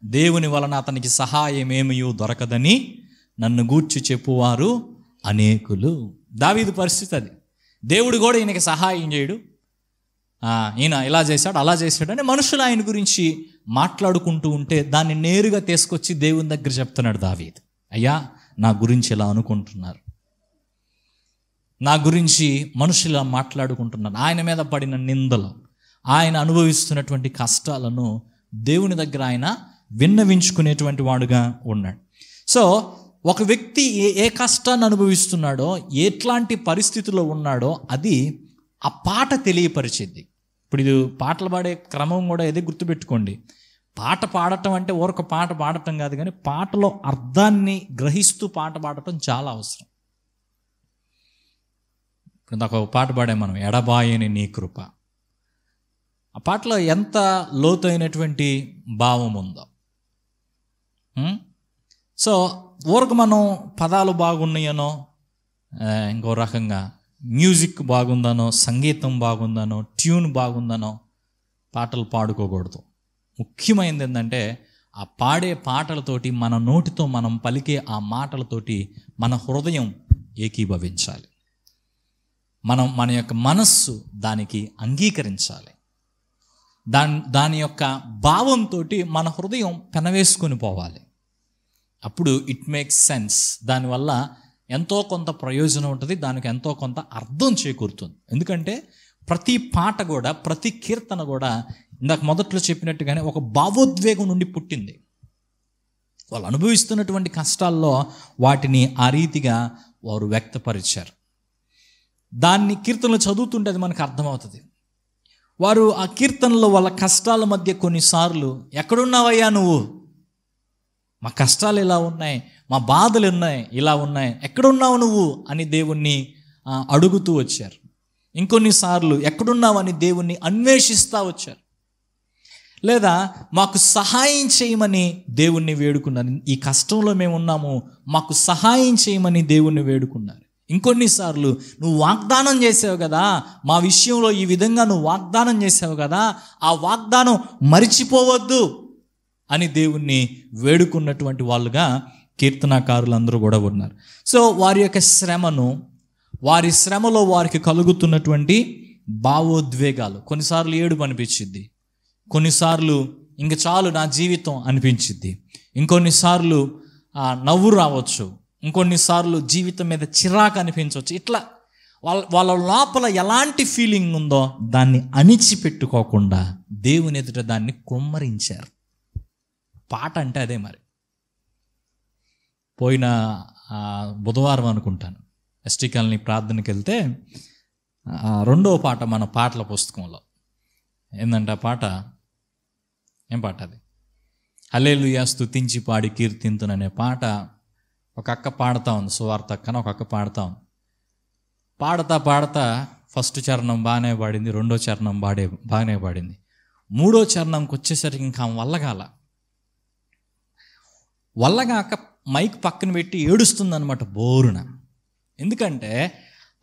దేవుని వలన అతనికి సహాయం ఏమీ దొరకదని నన్ను గూర్చి చెప్పువారు అనేకులు. దావీదు పరిస్థితి అది. దేవుడు కూడా ఈయనకి సహాయం చేయడు, ఈయన ఇలా చేశాడు అలా చేశాడు అని మనుషులు ఆయన గురించి మాట్లాడుకుంటూ ఉంటే దాన్ని నేరుగా తీసుకొచ్చి దేవుని దగ్గర చెప్తున్నాడు దావీదు. అయ్యా, నా గురించి ఇలా అనుకుంటున్నారు, నా గురించి మనుషులు ఇలా మాట్లాడుకుంటున్నారు, ఆయన మీద పడిన నిందలు, ఆయన అనుభవిస్తున్నటువంటి కష్టాలను దేవుని దగ్గర ఆయన విన్నవించుకునేటువంటి వాడుగా ఉన్నాడు. సో ఒక వ్యక్తి ఏ కష్టాన్ని అనుభవిస్తున్నాడో, ఎట్లాంటి పరిస్థితుల్లో ఉన్నాడో అది ఆ పాట తెలియపరిచింది. ఇప్పుడు ఇది పాటలు పాడే క్రమం కూడా ఏదో గుర్తుపెట్టుకోండి. పాట పాడటం అంటే ఊరొక పాట పాడటం కాదు, కానీ పాటలో అర్థాన్ని గ్రహిస్తూ పాట పాడటం చాలా అవసరం. ఇప్పుడు నాకు ఒక పాట పాడే మనం, ఎడబాయని నీ కృప. ఆ పాటలో ఎంత లోతైనటువంటి భావం ఉందో. సో ఊరకు మనం పదాలు బాగున్నాయనో, ఇంకో రకంగా మ్యూజిక్ బాగుందనో, సంగీతం బాగుందనో, ట్యూన్ బాగుందనో పాటలు పాడుకోకూడదు. ముఖ్యమైనది ఏంటంటే ఆ పాడే పాటలతోటి, మన నోటితో మనం పలికే ఆ మాటలతోటి మన హృదయం ఏకీభవించాలి. మన యొక్క మనస్సు దానికి అంగీకరించాలి. దాని యొక్క భావంతో మన హృదయం పెనవేసుకొని పోవాలి. అప్పుడు ఇట్ మేక్స్ సెన్స్. దానివల్ల ఎంతో కొంత ప్రయోజనం ఉంటుంది, దానికి ఎంతో కొంత అర్థం చేకూరుతుంది. ఎందుకంటే ప్రతి పాట కూడా, ప్రతి కీర్తన కూడా ఇందాక మొదట్లో చెప్పినట్టుగానే ఒక భావోద్వేగం నుండి పుట్టింది. వాళ్ళు అనుభవిస్తున్నటువంటి కష్టాల్లో వాటిని ఆ రీతిగా వారు వ్యక్తపరిచారు. దాన్ని కీర్తనలు చదువుతుంటే అది మనకు అర్థమవుతుంది. వారు ఆ కీర్తనలో వాళ్ళ కష్టాల మధ్య కొన్నిసార్లు, ఎక్కడున్నావయ్యా నువ్వు, మా కష్టాలు ఇలా ఉన్నాయి, మా బాధలు ఉన్నాయి, ఇలా ఉన్నాయి, ఎక్కడున్నావు నువ్వు అని దేవుణ్ణి అడుగుతూ వచ్చారు. ఇంకొన్నిసార్లు ఎక్కడున్నావని దేవుణ్ణి అన్వేషిస్తూ వచ్చారు. లేదా మాకు సహాయం చేయమని దేవుణ్ణి వేడుకున్నారు. ఈ కష్టంలో మేము ఉన్నాము, మాకు సహాయం చేయమని దేవుణ్ణి వేడుకున్నారు. ఇంకొన్నిసార్లు నువ్వు వాగ్దానం చేసావు కదా, మా విషయంలో ఈ విధంగా నువ్వు వాగ్దానం చేసావు కదా, ఆ వాగ్దానం మరిచిపోవద్దు అని దేవుణ్ణి వేడుకున్నటువంటి వాళ్ళుగా కీర్తనాకారులు అందరూ కూడా ఉన్నారు. సో వారి యొక్క వారి శ్రమలో వారికి కలుగుతున్నటువంటి భావోద్వేగాలు, కొన్నిసార్లు ఏడుపు అనిపించిద్ది, కొన్నిసార్లు ఇంక చాలు నా జీవితం అనిపించిద్ది, ఇంకొన్నిసార్లు నవ్వు రావచ్చు, ఇంకొన్నిసార్లు జీవితం మీద చిరాకు అనిపించవచ్చు. ఇట్లా వాళ్ళ లోపల ఎలాంటి ఫీలింగ్ ఉందో దాన్ని అణిచిపెట్టుకోకుండా దేవుని ఎదుట దాన్ని కుమ్మరించారు. పాట అంటే అదే. మరి పోయిన బుధవారం అనుకుంటాను ఎస్టీ కాలనీ ప్రార్థనకి వెళ్తే 2వ పాట మన పాటల పుస్తకంలో ఏంటంటే, ఆ పాట ఏం పాట అది, హల్లెలూయా స్తుతించి పాడి కీర్తింతును అనే పాట ఒక అక్క పాడుతూ ఉంది. సువార్త అక్కన ఒక అక్క పాడుతూ ఉంది. పాడతా ఫస్ట్ చరణం బాగానే పాడింది, 2వ చరణం బాగానే పాడింది, 3వ చరణంకి వచ్చేసరికి ఇంకా వల్లగాక మైక్ పక్కన పెట్టి ఏడుస్తుందన్నమాట బోరున. ఎందుకంటే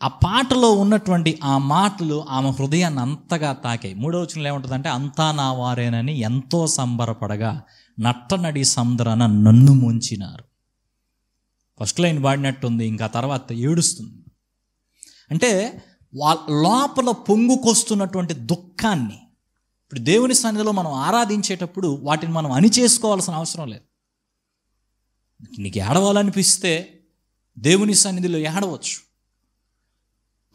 ఆ పాటలో ఉన్నటువంటి ఆ మాటలు ఆమె హృదయాన్ని అంతగా తాకాయి. 3వ వచనంలో ఏముంటుందంటే, అంతా నా వారేనని ఎంతో సంబరపడగా నట్టనడి సముద్రాన నన్ను ముంచినారు. ఫస్ట్ లైన్ పాడినట్టుంది, ఇంకా తర్వాత ఏడుస్తుంది. అంటే లోపల పొంగుకొస్తున్నటువంటి దుఃఖాన్ని, ఇప్పుడు దేవుని సన్నిధిలో మనం ఆరాధించేటప్పుడు వాటిని మనం అణిచేసుకోవాల్సిన అవసరం లేదు. నీకు ఏడవాలనిపిస్తే దేవుని సన్నిధిలో ఏడవచ్చు.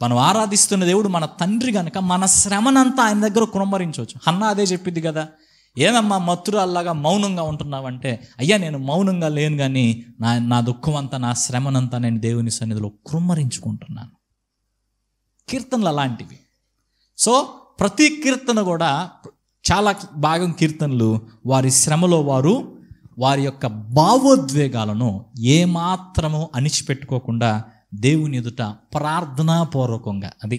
మనం ఆరాధిస్తున్న దేవుడు మన తండ్రి కనుక మన శ్రమనంతా ఆయన దగ్గర కుమ్మరించవచ్చు. హన్నా అదే చెప్పింది కదా, ఏదమ్మా మత్తురాల్లాగా మౌనంగా ఉంటున్నావంటే, అయ్యా నేను మౌనంగా లేను, కానీ నా దుఃఖం అంతా, నా శ్రమనంతా నేను దేవుని సన్నిధిలో కుమ్మరించుకుంటున్నాను. కీర్తనలు అలాంటివి. సో ప్రతి కీర్తన కూడా, చాలా భాగం కీర్తనలు వారి శ్రమలో వారి యొక్క భావోద్వేగాలను ఏమాత్రము అణిచిపెట్టుకోకుండా దేవుని ఎదుట ప్రార్థనాపూర్వకంగా, అది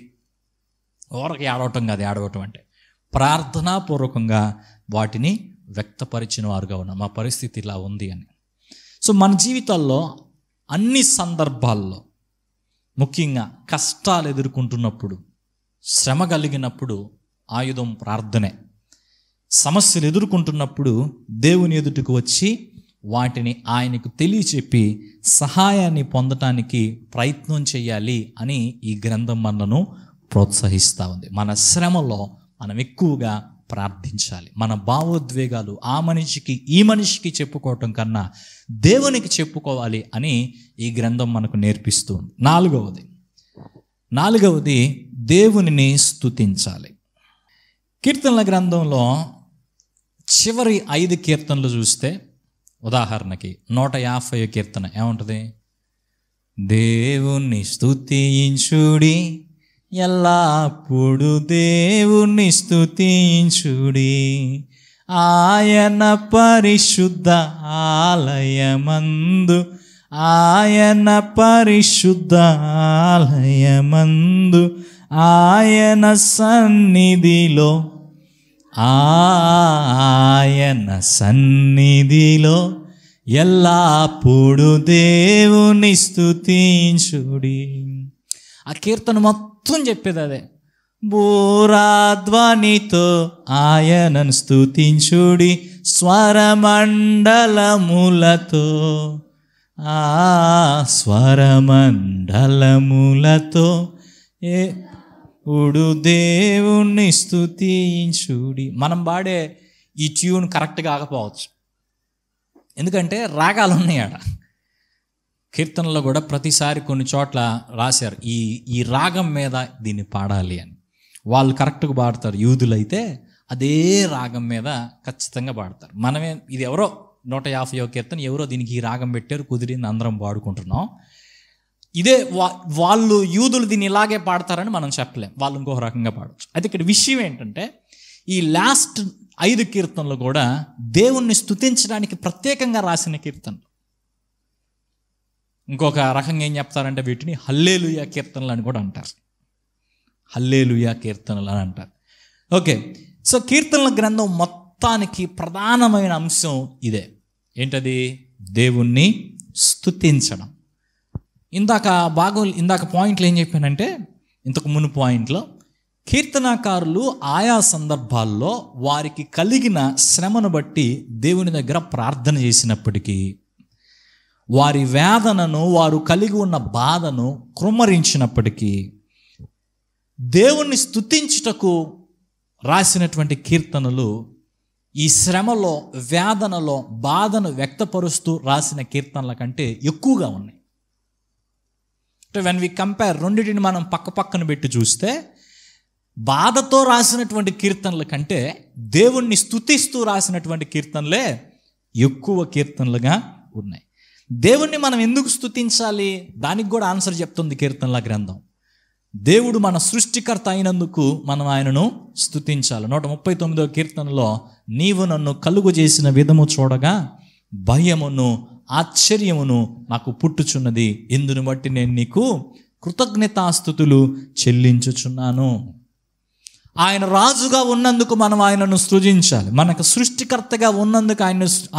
ఊరకి ఏడవటం కాదు, ఏడవటం అంటే ప్రార్థనాపూర్వకంగా వాటిని వ్యక్తపరిచిన వారుగా ఉన్నాం. మా పరిస్థితి ఇలా ఉంది అని. సో మన జీవితాల్లో అన్ని సందర్భాల్లో, ముఖ్యంగా కష్టాలు ఎదుర్కొంటున్నప్పుడు, శ్రమ కలిగినప్పుడు ఆయుధం ప్రార్థనే. సమస్యలు ఎదుర్కొంటున్నప్పుడు దేవుని ఎదుటకు వచ్చి వాటిని ఆయనకు తెలియచెప్పి సహాయాన్ని పొందటానికి ప్రయత్నం చేయాలి అని ఈ గ్రంథం మనను ప్రోత్సహిస్తూ ఉంది. మన శ్రమలో మనం ఎక్కువగా ప్రార్థించాలి. మన భావోద్వేగాలు ఆ మనిషికి ఈ మనిషికి చెప్పుకోవటం కన్నా దేవునికి చెప్పుకోవాలి అని ఈ గ్రంథం మనకు నేర్పిస్తుంది. నాలుగవది దేవునిని స్తుతించాలి. కీర్తనల గ్రంథంలో చివరి 5 కీర్తనలు చూస్తే, ఉదాహరణకి 150 కీర్తన ఏముంటుంది? దేవుణ్ణి స్తుతించుడి, ఎల్లప్పుడు దేవుణ్ణి స్తుతించుడి, ఆయన పరిశుద్ధ ఆలయమందు, ఆయన పరిశుద్ధ ఆలయమందు, ఆయన సన్నిధిలో, ఆయన సన్నిధిలో ఎల్లప్పుడు దేవుని స్తుతించుడి. ఆ కీర్తన మొత్తం చెప్పేది అదే. బూరాధ్వనితో ఆయనను స్తుతించుడి, స్వరమండలములతో, ఆ స్వరమండలములతో ఇప్పుడు దేవుణ్ణి స్తుతించుడి. మనం పాడే ఈ ట్యూన్ కరెక్ట్ కాకపోవచ్చు, ఎందుకంటే రాగాలు ఉన్నాయి ఆడ. కీర్తనలో కూడా ప్రతిసారి కొన్ని చోట్ల రాశారు ఈ రాగం మీద దీన్ని పాడాలి అని. వాళ్ళు కరెక్ట్గా పాడతారు. యూదులైతే అదే రాగం మీద ఖచ్చితంగా పాడతారు. మనమే ఇది ఎవరో 150వ కీర్తన ఎవరో దీనికి ఈ రాగం పెట్టారు, కుదిరింది, అందరం పాడుకుంటున్నాం. ఇదే వాళ్ళు యూదులు దీన్ని ఇలాగే పాడతారని మనం చెప్పలేం, వాళ్ళు ఇంకొక రకంగా పాడవచ్చు. అయితే ఇక్కడ విషయం ఏంటంటే, ఈ లాస్ట్ 5 కీర్తనలు కూడా దేవుణ్ణి స్తుతించడానికి ప్రత్యేకంగా రాసిన కీర్తనలు. ఇంకొక రకంగా ఏం చెప్తారంటే వీటిని హల్లెలూయా కీర్తనలు అని కూడా అంటారు. హల్లెలూయా కీర్తనలు అని అంటారు. ఓకే, సో కీర్తనల గ్రంథం మొత్తానికి ప్రధానమైన అంశం ఇదే. ఏంటది? దేవుణ్ణి స్తుతించడం. ఇందాక పాయింట్లు ఏం చెప్పానంటే, ఇంతకు మును పాయింట్లో కీర్తనాకారులు ఆయా సందర్భాల్లో వారికి కలిగిన శ్రమను బట్టి దేవుని దగ్గర ప్రార్థన చేసినప్పటికీ, వారి వేదనను, వారు కలిగి ఉన్న బాధను కృమ్మరించినప్పటికీ, దేవుణ్ణి స్తుతించుటకు రాసినటువంటి కీర్తనలు ఈ శ్రమలో, వేదనలో, బాధను వ్యక్తపరుస్తూ రాసిన కీర్తనల కంటే ఎక్కువగా ఉన్నాయి. వెన్ వి కంపేర్, రెండింటిని మనం పక్కన పెట్టి చూస్తే, బాధతో రాసినటువంటి కీర్తనల కంటే దేవుణ్ణి స్తుతిస్తూ రాసినటువంటి కీర్తనలే ఎక్కువ కీర్తనలుగా ఉన్నాయి. దేవుణ్ణి మనం ఎందుకు స్తుతించాలి? దానికి కూడా ఆన్సర్ చెప్తుంది కీర్తనల గ్రంథం. దేవుడు మన సృష్టికర్త అయినందుకు మనం ఆయనను స్తుతించాలి. 139వ కీర్తనలో, నీవు నన్ను కలుగు చేసిన విధము చూడగా భయమును ఆశ్చర్యమును నాకు పుట్టుచున్నది, ఇందును బట్టి నేను నీకు కృతజ్ఞతాస్తుతులు చెల్లించుచున్నాను. ఆయన రాజుగా ఉన్నందుకు మనం ఆయనను స్తుతించాలి. మనకు సృష్టికర్తగా ఉన్నందుకు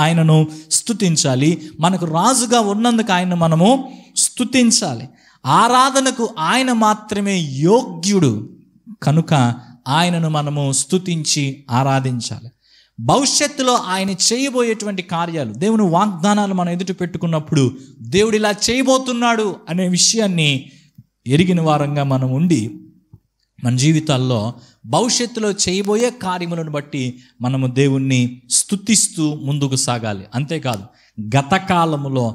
ఆయనను స్తుతించాలి. మనకు రాజుగా ఉన్నందుకు ఆయనను మనము స్తుతించాలి. ఆరాధనకు ఆయన మాత్రమే యోగ్యుడు కనుక ఆయనను మనము స్తుతించి ఆరాధించాలి. భవిష్యత్తులో ఆయన చేయబోయేటువంటి కార్యాలు, దేవుని వాగ్దానాలు మనం ఎదుట పెట్టుకున్నప్పుడు దేవుడు ఇలా చేయబోతున్నాడు అనే విషయాన్ని ఎరిగిన వారంగా మనం ఉండి మన జీవితాల్లో భవిష్యత్తులో చేయబోయే కార్యములను బట్టి మనము దేవుణ్ణి స్తుతిస్తూ ముందుకు సాగాలి. అంతేకాదు, గత కాలములో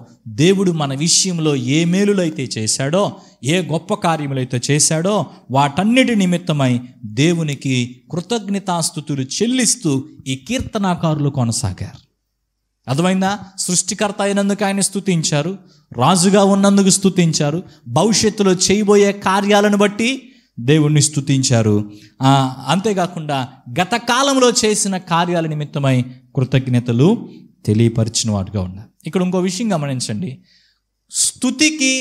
దేవుడు మన విషయంలో ఏ మేలులైతే చేశాడో, ఏ గొప్ప కార్యములైతే చేశాడో వాటన్నిటి నిమిత్తమై దేవునికి కృతజ్ఞతాస్తుతులు చెల్లిస్తూ ఈ కీర్తనాకారులు కొనసాగారు. అర్థమైందా? సృష్టికర్త అయినందుకు ఆయన స్తుతించారు, రాజుగా ఉన్నందుకు స్తుతించారు, భవిష్యత్తులో చేయబోయే కార్యాలను బట్టి దేవుణ్ణి స్తుతించారు. అంతేకాకుండా గత కాలంలో చేసిన కార్యాల నిమిత్తమై కృతజ్ఞతలు తెలియపరిచిన వాడుగా ఉన్నారు. ఇక్కడ ఇంకో విషయం గమనించండి. స్తుతికి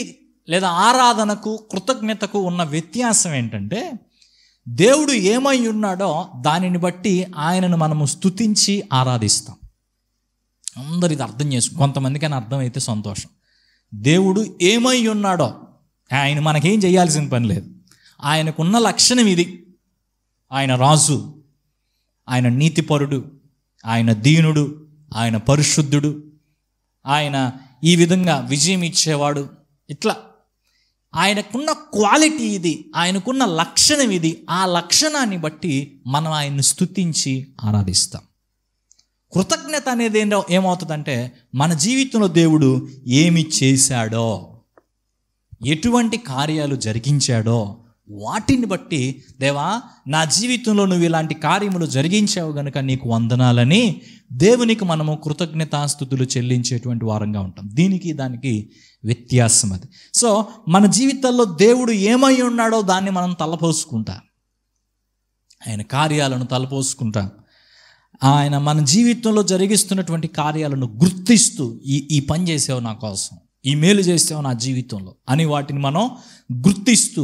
లేదా ఆరాధనకు కృతజ్ఞతకు ఉన్న వ్యత్యాసం ఏంటంటే, దేవుడు ఏమై ఉన్నాడో దానిని బట్టి ఆయనను మనము స్తుతించి ఆరాధిస్తాం. అందరు ఇది అర్థం చేసుకో, కొంతమందికైనా అర్థమైతే సంతోషం. దేవుడు ఏమై ఉన్నాడో ఆయన మనకేం చేయాల్సిన పని లేదు. ఆయనకున్న లక్షణం ఇది. ఆయన రాజు, ఆయన నీతిపరుడు, ఆయన దీనుడు, ఆయన పరిశుద్ధుడు, ఆయన ఈ విధంగా విజయం ఇచ్చేవాడు. ఇట్లా ఆయనకున్న క్వాలిటీ ఇది, ఆయనకున్న లక్షణం ఇది. ఆ లక్షణాన్ని బట్టి మనం ఆయన్ని స్తుతించి ఆరాధిస్తాం. కృతజ్ఞత అనేది ఏమవుతుందంటే, మన జీవితంలో దేవుడు ఏమి చేశాడో, ఎటువంటి కార్యాలు జరిగించాడో వాటిని బట్టి, దేవా నా జీవితంలో నువ్వు ఇలాంటి కార్యములు జరిగించావు గనుక నీకు వందనాలని దేవునికి మనము కృతజ్ఞతాస్తుతులు చెల్లించేటువంటి వారంగా ఉంటాం. దీనికి దానికి వ్యత్యాసం అది. సో మన జీవితాల్లో దేవుడు ఏమై ఉన్నాడో దాన్ని మనం తలపోసుకుంటాం, ఆయన కార్యాలను తలపోసుకుంటాం. ఆయన మన జీవితంలో జరిగిస్తున్నటువంటి కార్యాలను గుర్తిస్తూ ఈ పని చేసావు నా కోసం, ఈ మేలు చేసావు నా జీవితంలో అని వాటిని మనం గుర్తిస్తూ,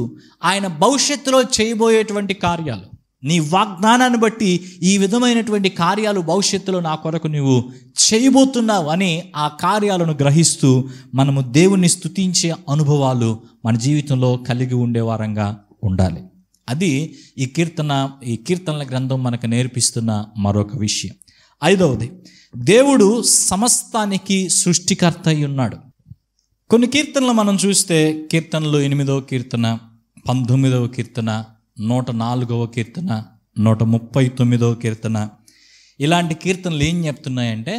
ఆయన భవిష్యత్తులో చేయబోయేటువంటి కార్యాలు, నీ వాగ్దానాన్ని బట్టి ఈ విధమైనటువంటి కార్యాలు భవిష్యత్తులో నా కొరకు నువ్వు చేయబోతున్నావు అని ఆ కార్యాలను గ్రహిస్తూ మనము దేవుణ్ణి స్తుతించే అనుభవాలు మన జీవితంలో కలిగి ఉండే వారంగా ఉండాలి. అది ఈ కీర్తనల గ్రంథం మనకు నేర్పిస్తున్న మరొక విషయం. 5వది, దేవుడు సమస్తానికి సృష్టికర్త అయి ఉన్నాడు. కొన్ని కీర్తనలు మనం చూస్తే, కీర్తనలు 8వ కీర్తన, 19వ కీర్తన, 104వ కీర్తన, 139వ కీర్తన, ఇలాంటి కీర్తనలు ఏం చెప్తున్నాయంటే,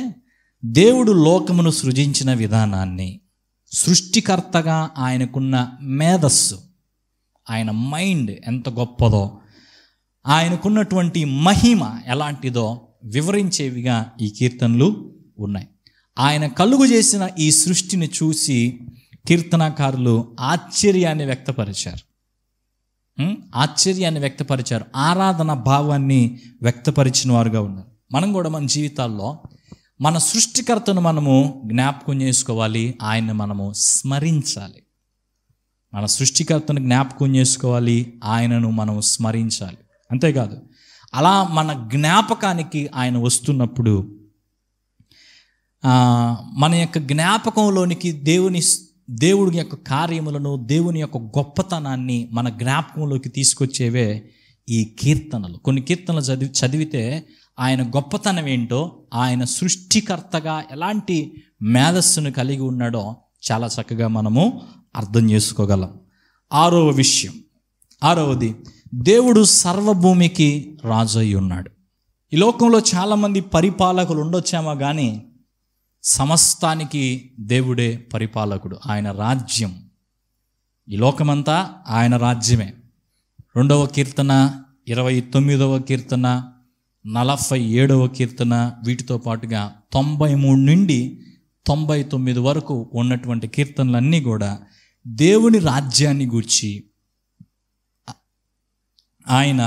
దేవుడు లోకమును సృజించిన విధానాన్ని, సృష్టికర్తగా ఆయనకున్న మేధస్సు, ఆయన మైండ్ ఎంత గొప్పదో, ఆయనకున్నటువంటి మహిమ ఎలాంటిదో వివరించేవిగా ఈ కీర్తనలు ఉన్నాయి. ఆయన కలుగు చేసిన ఈ సృష్టిని చూసి కీర్తనకారులు ఆశ్చర్యాన్ని వ్యక్తపరిచారు, ఆరాధన భావాన్ని వ్యక్తపరిచిన వారుగా ఉన్నారు. మనం కూడా మన జీవితాల్లో మన సృష్టికర్తను మనము జ్ఞాపకం చేసుకోవాలి, ఆయన్ని మనము స్మరించాలి. మన సృష్టికర్తను జ్ఞాపకం చేసుకోవాలి, ఆయనను మనం స్మరించాలి. అంతేకాదు, అలా మన జ్ఞాపకానికి ఆయన వస్తున్నప్పుడు మన యొక్క జ్ఞాపకంలోనికి దేవుడి యొక్క కార్యములను, దేవుని యొక్క గొప్పతనాన్ని మన జ్ఞాపకంలోకి తీసుకొచ్చేవే ఈ కీర్తనలు. కొన్ని కీర్తనలు చదివితే ఆయన గొప్పతనం ఏంటో, ఆయన సృష్టికర్తగా ఎలాంటి మేధస్సును కలిగి ఉన్నాడో చాలా చక్కగా మనము అర్థం చేసుకోగలం. 6వది, దేవుడు సర్వభూమికి రాజు అయి ఉన్నాడు. ఈ లోకంలో చాలామంది పరిపాలకులు ఉండొచ్చామో కానీ సమస్తానికి దేవుడే పరిపాలకుడు. ఆయన రాజ్యం, ఈ లోకమంతా ఆయన రాజ్యమే. 2వ కీర్తన, 29వ కీర్తన, 47వ కీర్తన, వీటితో పాటుగా 93 నుండి 99 వరకు ఉన్నటువంటి కీర్తనలన్నీ కూడా దేవుని రాజ్యాన్ని గూర్చి, ఆయన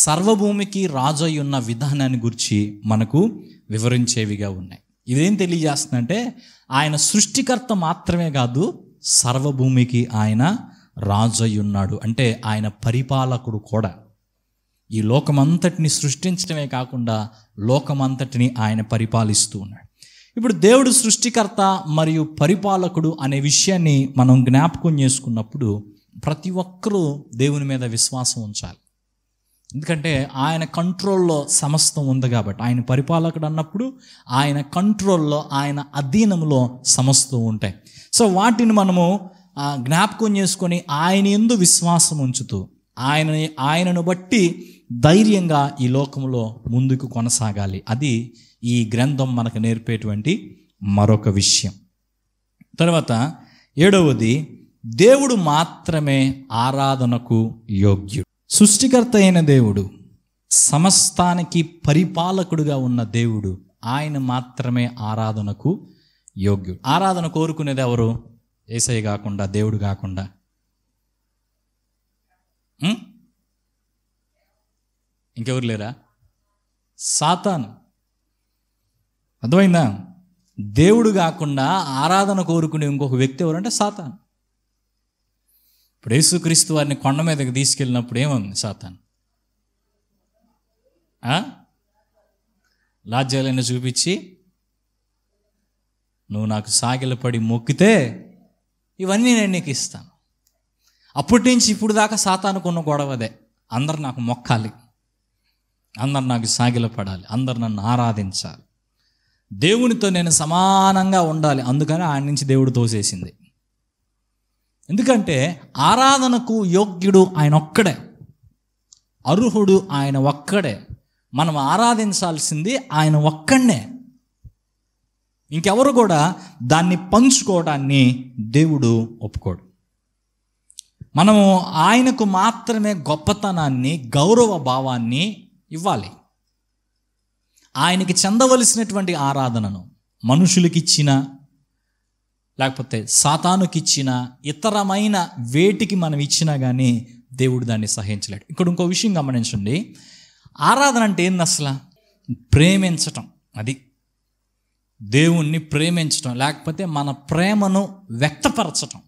సర్వభూమికి రాజు అయి ఉన్న విధానాన్ని గురించి మనకు వివరించేవిగా ఉన్నాయి. ఇదేం తెలియజేస్తుందంటే, ఆయన సృష్టికర్త మాత్రమే కాదు, సర్వభూమికి ఆయన రాజు అయి ఉన్నాడు. అంటే ఆయన పరిపాలకుడు కూడా. ఈ లోకమంతటిని సృష్టించడమే కాకుండా లోకమంతటిని ఆయన పరిపాలిస్తూ ఉన్నాడు. ఇప్పుడు దేవుడు సృష్టికర్త మరియు పరిపాలకుడు అనే విషయాన్ని మనం జ్ఞాపకం చేసుకున్నప్పుడు ప్రతి ఒక్కరూ దేవుని మీద విశ్వాసం ఉంచాలి. ఎందుకంటే ఆయన కంట్రోల్లో సమస్తం ఉంది కాబట్టి. ఆయన పరిపాలకుడు అన్నప్పుడు ఆయన కంట్రోల్లో, ఆయన అధీనంలో సమస్తం ఉంటాయి. సో వాటిని మనము జ్ఞాపకం చేసుకొని ఆయన యందు విశ్వాసం ఉంచుతూ, ఆయనను బట్టి ధైర్యంగా ఈ లోకంలో ముందుకు కొనసాగాలి. అది ఈ గ్రంథం మనకు నేర్పేటువంటి మరొక విషయం. తర్వాత 7వది, దేవుడు మాత్రమే ఆరాధనకు యోగ్యుడు. సృష్టికర్త అయిన దేవుడు, సమస్తానికి పరిపాలకుడుగా ఉన్న దేవుడు, ఆయన మాత్రమే ఆరాధనకు యోగ్యుడు. ఆరాధన కోరుకునేది ఎవరు? యేసయ్య కాకుండా, దేవుడు కాకుండా. ఇంకెవరు లేరా? సాతాను. అర్థమైందా? దేవుడు కాకుండా ఆరాధన కోరుకునే ఇంకొక వ్యక్తి ఎవరంటే సాతాను. ఇప్పుడు యేసుక్రీస్తు వారిని కొండ మీదకి తీసుకెళ్ళినప్పుడు ఏముంది? సాతాను లాజ్యాలను చూపించి, నువ్వు నాకు సాగిలపడి మొక్కితే ఇవన్నీ నేను నీకు ఇస్తాను. అప్పటి నుంచి ఇప్పుడు దాకా సాతానుకున్న గొడవదే. అందరు నాకు మొక్కాలి, అందరు నాకు సాగిలపడాలి, అందరు నన్ను ఆరాధించాలి, దేవునితో నేను సమానంగా ఉండాలి. అందుకని ఆయన నుంచి దేవుడు తోసేసింది. ఎందుకంటే ఆరాధనకు యోగ్యుడు ఆయన ఒక్కడే, అర్హుడు ఆయన ఒక్కడే. మనం ఆరాధించాల్సింది ఆయన ఒక్కడే. ఇంకెవరు కూడా దాన్ని పంచుకోవడాన్ని దేవుడు ఒప్పుకోడు. మనము ఆయనకు మాత్రమే గొప్పతనాన్ని, గౌరవ భావాన్ని ఇవ్వాలి. ఆయనకి చెందవలసినటువంటి ఆరాధనను మనుషులకిచ్చిన, లేకపోతే సాతానుకిచ్చిన, ఇతరమైన వేటికి మనం ఇచ్చినా కానీ దేవుడు దాన్ని సహించలేడు. ఇక్కడ ఇంకో విషయం గమనించండి. ఆరాధన అంటే ఏంది అసలు? ప్రేమించటం. అది దేవుణ్ణి ప్రేమించటం, లేకపోతే మన ప్రేమను వ్యక్తపరచటం.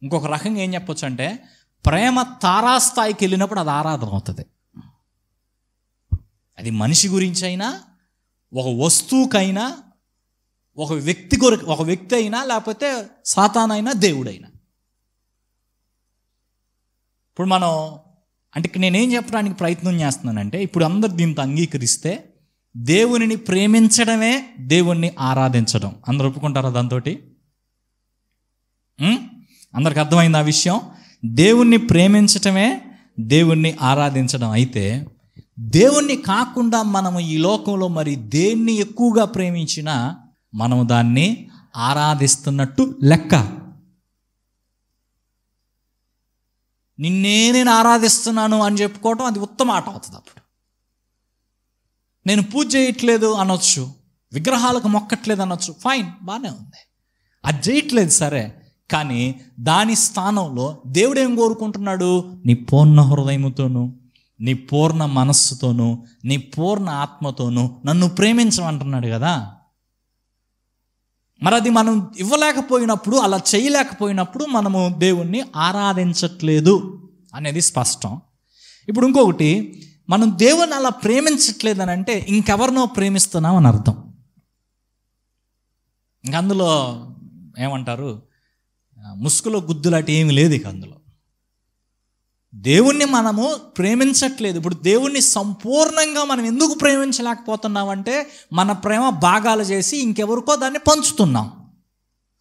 ఇంకొక రకంగా ఏం చెప్పొచ్చు అంటే, ప్రేమ తారాస్థాయికి వెళ్ళినప్పుడు అది ఆరాధన అవుతుంది. అది మనిషి గురించి అయినా, ఒక వస్తువుకైనా, ఒక వ్యక్తి అయినా, లేకపోతే సాతానైనా, దేవుడైనా. ఇప్పుడు మనం అంటే నేనేం చెప్పడానికి ప్రయత్నం చేస్తున్నానంటే, ఇప్పుడు అందరు దీంతో అంగీకరిస్తే దేవునిని ప్రేమించడమే దేవుణ్ణి ఆరాధించడం. అందరు ఒప్పుకుంటారా దాంతో? అందరికి అర్థమైంది ఆ విషయం? దేవుణ్ణి ప్రేమించటమే దేవుణ్ణి ఆరాధించడం. అయితే దేవుణ్ణి కాకుండా మనము ఈ లోకంలో మరి దేన్ని ఎక్కువగా ప్రేమించినా మనము దాన్ని ఆరాధిస్తున్నట్టు లెక్క. నేను ఆరాధిస్తున్నాను అని చెప్పుకోవటం అది ఉత్తమ ఆట అవుతుంది. అప్పుడు నేను పూజ చేయట్లేదు అనొచ్చు, విగ్రహాలకు మొక్కట్లేదు అనొచ్చు, ఫైన్, బాగానే ఉంది. అది చేయట్లేదు సరే, కానీ దాని స్థానంలో దేవుడు ఏం కోరుకుంటున్నాడు? నీ పూర్ణ హృదయముతోనూ, నీ పూర్ణ మనస్సుతోనూ, నీ పూర్ణ ఆత్మతోనూ నన్ను ప్రేమించమంటున్నాడు కదా. మరి అది మనం ఇవ్వలేకపోయినప్పుడు, అలా చేయలేకపోయినప్పుడు మనము దేవుణ్ణి ఆరాధించట్లేదు అనేది స్పష్టం. ఇప్పుడు ఇంకొకటి, మనం దేవుని అలా ప్రేమించట్లేదు అని అంటే ఇంకెవరినో ప్రేమిస్తున్నాం అని అర్థం. ఇంక అందులో ఏమంటారు, ముసుగులో గుద్దులాంటి ఏమీ లేదు. ఇక అందులో దేవుణ్ణి మనము ప్రేమించట్లేదు. ఇప్పుడు దేవుణ్ణి సంపూర్ణంగా మనం ఎందుకు ప్రేమించలేకపోతున్నామంటే మన ప్రేమ భాగాలు చేసి ఇంకెవరికో దాన్ని పంచుతున్నాం.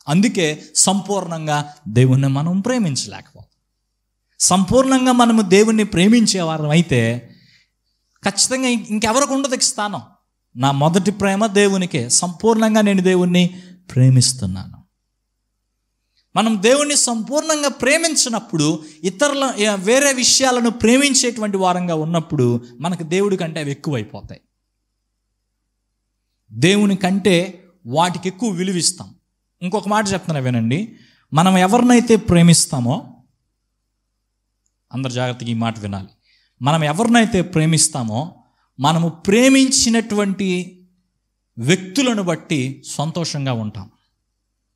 అందుకే సంపూర్ణంగా దేవుణ్ణి మనం ప్రేమించలేకపోతాం. సంపూర్ణంగా మనము దేవుణ్ణి ప్రేమించేవారం అయితే ఖచ్చితంగా ఇంకెవరికి ఉండదు స్థానం. నా మొదటి ప్రేమ దేవునికే, సంపూర్ణంగా నేను దేవుణ్ణి ప్రేమిస్తున్నాను. మనం దేవుణ్ణి సంపూర్ణంగా ప్రేమించినప్పుడు, ఇతరుల వేరే విషయాలను ప్రేమించేటువంటి వారంగా ఉన్నప్పుడు మనకు దేవుడి కంటే అవి ఎక్కువైపోతాయి. దేవుని కంటే వాటికి ఎక్కువ విలువిస్తాం. ఇంకొక మాట చెప్తున్నా వినండి, మనం ఎవరినైతే ప్రేమిస్తామో, అందరు జాగ్రత్తగా ఈ మాట వినాలి, మనం ఎవరినైతే ప్రేమిస్తామో మనము ప్రేమించినటువంటి వ్యక్తులను బట్టి సంతోషంగా ఉంటాం,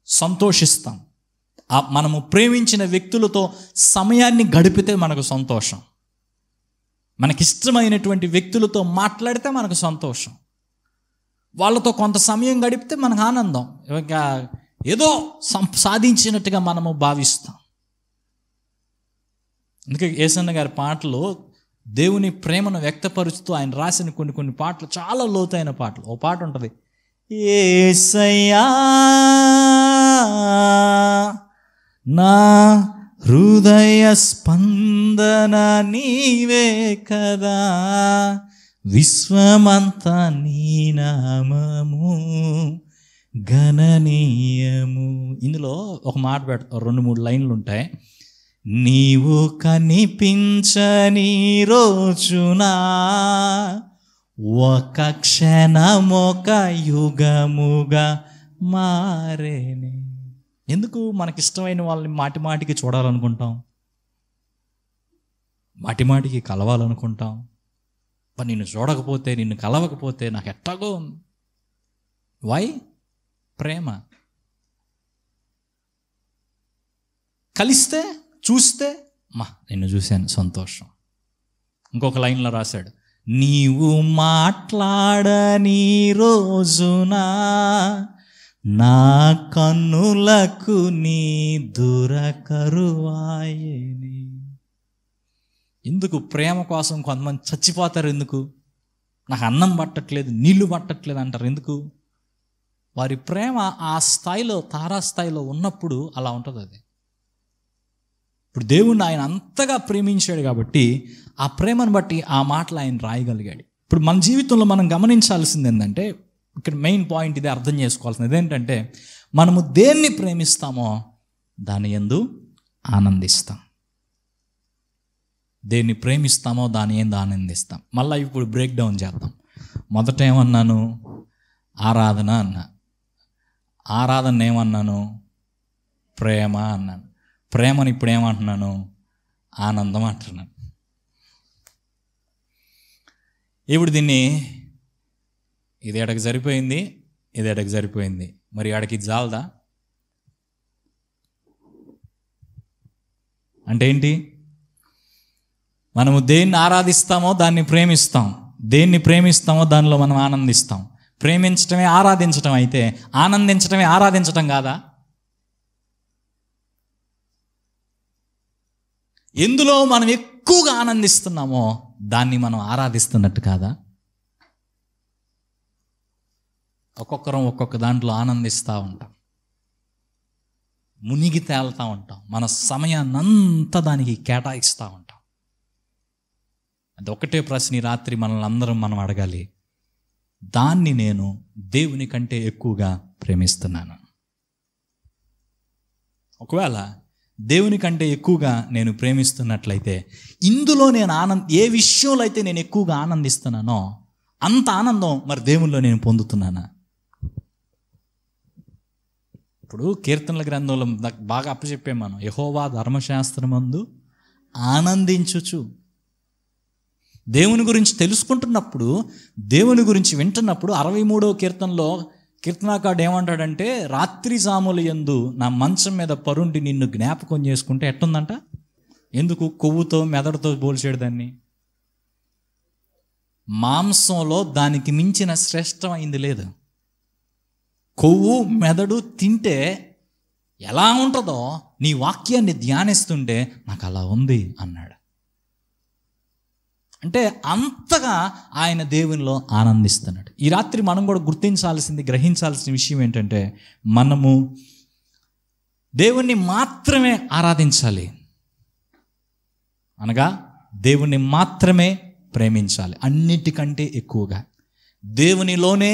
సంతోషిస్తాం. మనము ప్రేమించిన వ్యక్తులతో సమయాన్ని గడిపితే మనకు సంతోషం, మనకిష్టమైనటువంటి వ్యక్తులతో మాట్లాడితే మనకు సంతోషం, వాళ్ళతో కొంత సమయం గడిపితే మనకు ఆనందం, ఇంకా ఏదో సాధించినట్టుగా మనము భావిస్తాం. అందుకే యేసన్న గారి పాటలు దేవుని ప్రేమను వ్యక్తపరుస్తూ ఆయన రాసిన కొన్ని పాటలు చాలా లోతైన పాటలు. ఓ పాట ఉంటుంది, యేసయ్యా నా హృదయ స్పందన నీవే కదా, విశ్వమంతా నీ నామము గణనీయము. ఇందులో ఒక మాట 2-3 లైన్లు ఉంటాయి. నీవు కనిపించని రోజున ఒక క్షణమొక యుగముగా మారేనే. ఎందుకు మనకిష్టమైన వాళ్ళని మాటిమాటికి చూడాలనుకుంటాం, మాటిమాటికి కలవాలనుకుంటాం? నిన్ను చూడకపోతే, నిన్ను కలవకపోతే నాకు ఎట్లాగో. వై? ప్రేమ. కలిస్తే, చూస్తే నిన్ను చూశాను, సంతోషం. ఇంకొక లైన్లో రాశాడు, నీవు మాట్లాడని రోజున నా కన్నులకు నీ దురకరువాయని. ఎందుకు? ప్రేమ కోసం కొంతమంది చచ్చిపోతారు. ఎందుకు? నాకు అన్నం పట్టట్లేదు, నీళ్లు పట్టట్లేదు అంటారు. ఎందుకు? వారి ప్రేమ ఆ స్థాయిలో, తారాస్థాయిలో ఉన్నప్పుడు అలా ఉంటుంది. అది ఇప్పుడు దేవుణ్ణి ఆయన అంతగా ప్రేమించాడు కాబట్టి ఆ ప్రేమను బట్టి ఆ మాటలు ఆయన రాయగలిగాడు. ఇప్పుడు మన జీవితంలో మనం గమనించాల్సింది ఏంటంటే, ఇక్కడ మెయిన్ పాయింట్ ఇదే, అర్థం చేసుకోవాల్సింది ఏంటంటే, మనము దేన్ని ప్రేమిస్తామో దాని యందు ఆనందిస్తాం. దేన్ని ప్రేమిస్తామో దాని యందు ఆనందిస్తాం. మళ్ళీ ఇప్పుడు బ్రేక్ డౌన్ చేద్దాం. మొదట ఏమన్నాను? ఆరాధన అన్నా. ఆరాధన ఏమన్నాను? ప్రేమ అన్నాను. ప్రేమను ఇప్పుడు ఏమంటున్నాను? ఆనందం అంటున్నాను. ఇప్పుడు దీన్ని ఇది ఎడకి సరిపోయింది, ఇది ఎడకి సరిపోయింది, మరి ఆడకి ఇది చాలదా? అంటే ఏంటి? మనము దేన్ని ఆరాధిస్తామో దాన్ని ప్రేమిస్తాం, దేన్ని ప్రేమిస్తామో దానిలో మనం ఆనందిస్తాం. ప్రేమించటమే ఆరాధించటం అయితే ఆనందించటమే ఆరాధించటం కాదా? ఎందులో మనం ఎక్కువగా ఆనందిస్తున్నామో దాన్ని మనం ఆరాధిస్తున్నట్టు కాదా? ఒక్కొక్కరం ఒక్కొక్క దాంట్లో ఆనందిస్తూ ఉంటాం, మునిగి తేలుతూ ఉంటాం, మన సమయాన్నంతా దానికి కేటాయిస్తూ ఉంటాం. అది ఒకటే ప్రశ్న ఈ రాత్రి మనల్ని అందరం మనం అడగాలి. దాన్ని నేను దేవుని కంటే ఎక్కువగా ప్రేమిస్తున్నాను. ఒకవేళ దేవుని కంటే ఎక్కువగా నేను ప్రేమిస్తున్నట్లయితే ఇందులో నేను ఏ విషయంలో అయితే నేను ఎక్కువగా ఆనందిస్తున్నానో అంత ఆనందం మరి దేవునిలో నేను పొందుతున్నానా? ఇప్పుడు కీర్తనల గ్రంథంలో బాగా అప్పచెప్పాం మనం, యెహోవా ధర్మశాస్త్రమందు ఆనందించుచు. దేవుని గురించి తెలుసుకుంటున్నప్పుడు, దేవుని గురించి వింటున్నప్పుడు 63వ కీర్తనలో కీర్తనాకారుడు ఏమంటాడంటే, రాత్రి జాముల యందు నా మంచం మీద పరుండి నిన్ను జ్ఞాపకం చేసుకుంటే ఎట్టుందంట? ఎందుకు? కొవ్వుతో మెదడుతో పోల్చాడు దాన్ని. మాంసంలో దానికి మించిన శ్రేష్టమైంది లేదు. కొవ్వు మెదడు తింటే ఎలా ఉంటుందో నీ వాక్యాన్ని ధ్యానిస్తుంటే నాకు అలా ఉంది అన్నాడు. అంటే అంతగా ఆయన దేవునిలో ఆనందిస్తున్నాడు. ఈ రాత్రి మనం కూడా గుర్తించాల్సింది, గ్రహించాల్సిన విషయం ఏంటంటే, మనము దేవుణ్ణి మాత్రమే ఆరాధించాలి, అనగా దేవుణ్ణి మాత్రమే ప్రేమించాలి. అన్నిటికంటే ఎక్కువగా దేవునిలోనే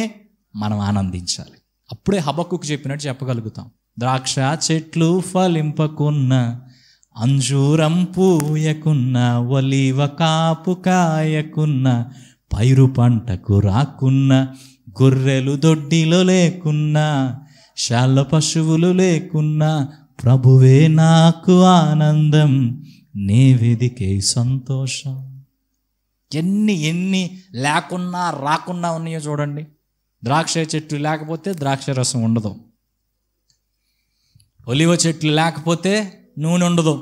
మనం ఆనందించాలి. అప్పుడే హబక్కుకు చెప్పినట్టు చెప్పగలుగుతాం. ద్రాక్ష చెట్లు ఫలింపకున్న, అంజూరం పూయకున్న, ఒలీవ కాపు కాయకున్న, పైరు పంటకు రాకున్న, గొర్రెలు దొడ్డిలో లేకున్నా, శాల పశువులు లేకున్నా, ప్రభువే నాకు ఆనందం, నీ వెదికే సంతోషం. ఎన్ని లేకున్నా రాకున్నా ఉన్నాయో చూడండి. ద్రాక్ష చెట్లు లేకపోతే ద్రాక్ష రసం ఉండదు, ఒలివ చెట్లు లేకపోతే నూనె ఉండదు,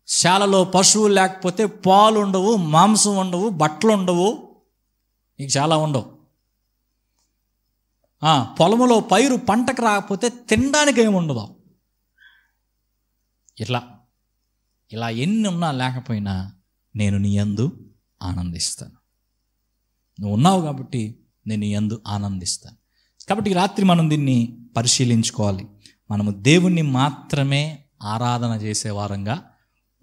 శాలలో పశువులు లేకపోతే పాలు ఉండవు, మాంసం ఉండవు, బట్టలు ఉండవు, నీకు చాలా ఉండవు. పొలములో పైరు పంటకు రాకపోతే తినడానికి ఏమి ఉండదు. ఇలా ఎన్ని ఉన్నా లేకపోయినా నేను నీ యందు ఆనందిస్తాను. నువ్వు ఉన్నావు కాబట్టి నేను నీ యందు ఆనందిస్తాను. కాబట్టి ఈ రాత్రి మనం దీన్ని పరిశీలించుకోవాలి. మనము దేవుణ్ణి మాత్రమే ఆరాధన చేసే వారంగా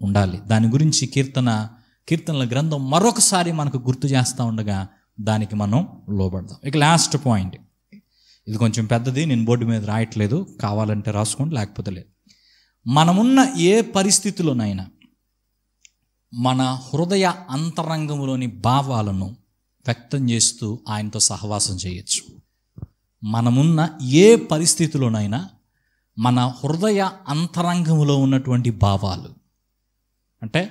ఉండాలి. దాని గురించి కీర్తనల గ్రంథం మరొకసారి మనకు గుర్తు చేస్తూ ఉండగా దానికి మనం లోబడదాం. ఇక లాస్ట్ పాయింట్, ఇది కొంచెం పెద్దది, నేను బోర్డు మీద రాయట్లేదు, కావాలంటే రాసుకోండి, లేకపోతే లేదు. మనమున్న ఏ పరిస్థితిలోనైనా మన హృదయ అంతరంగంలోని భావాలను వ్యక్తం చేస్తూ ఆయనతో సహవాసం చేయొచ్చు. మనమున్న ఏ పరిస్థితిలోనైనా మన హృదయ అంతరంగంలో ఉన్నటువంటి భావాలు, అంటే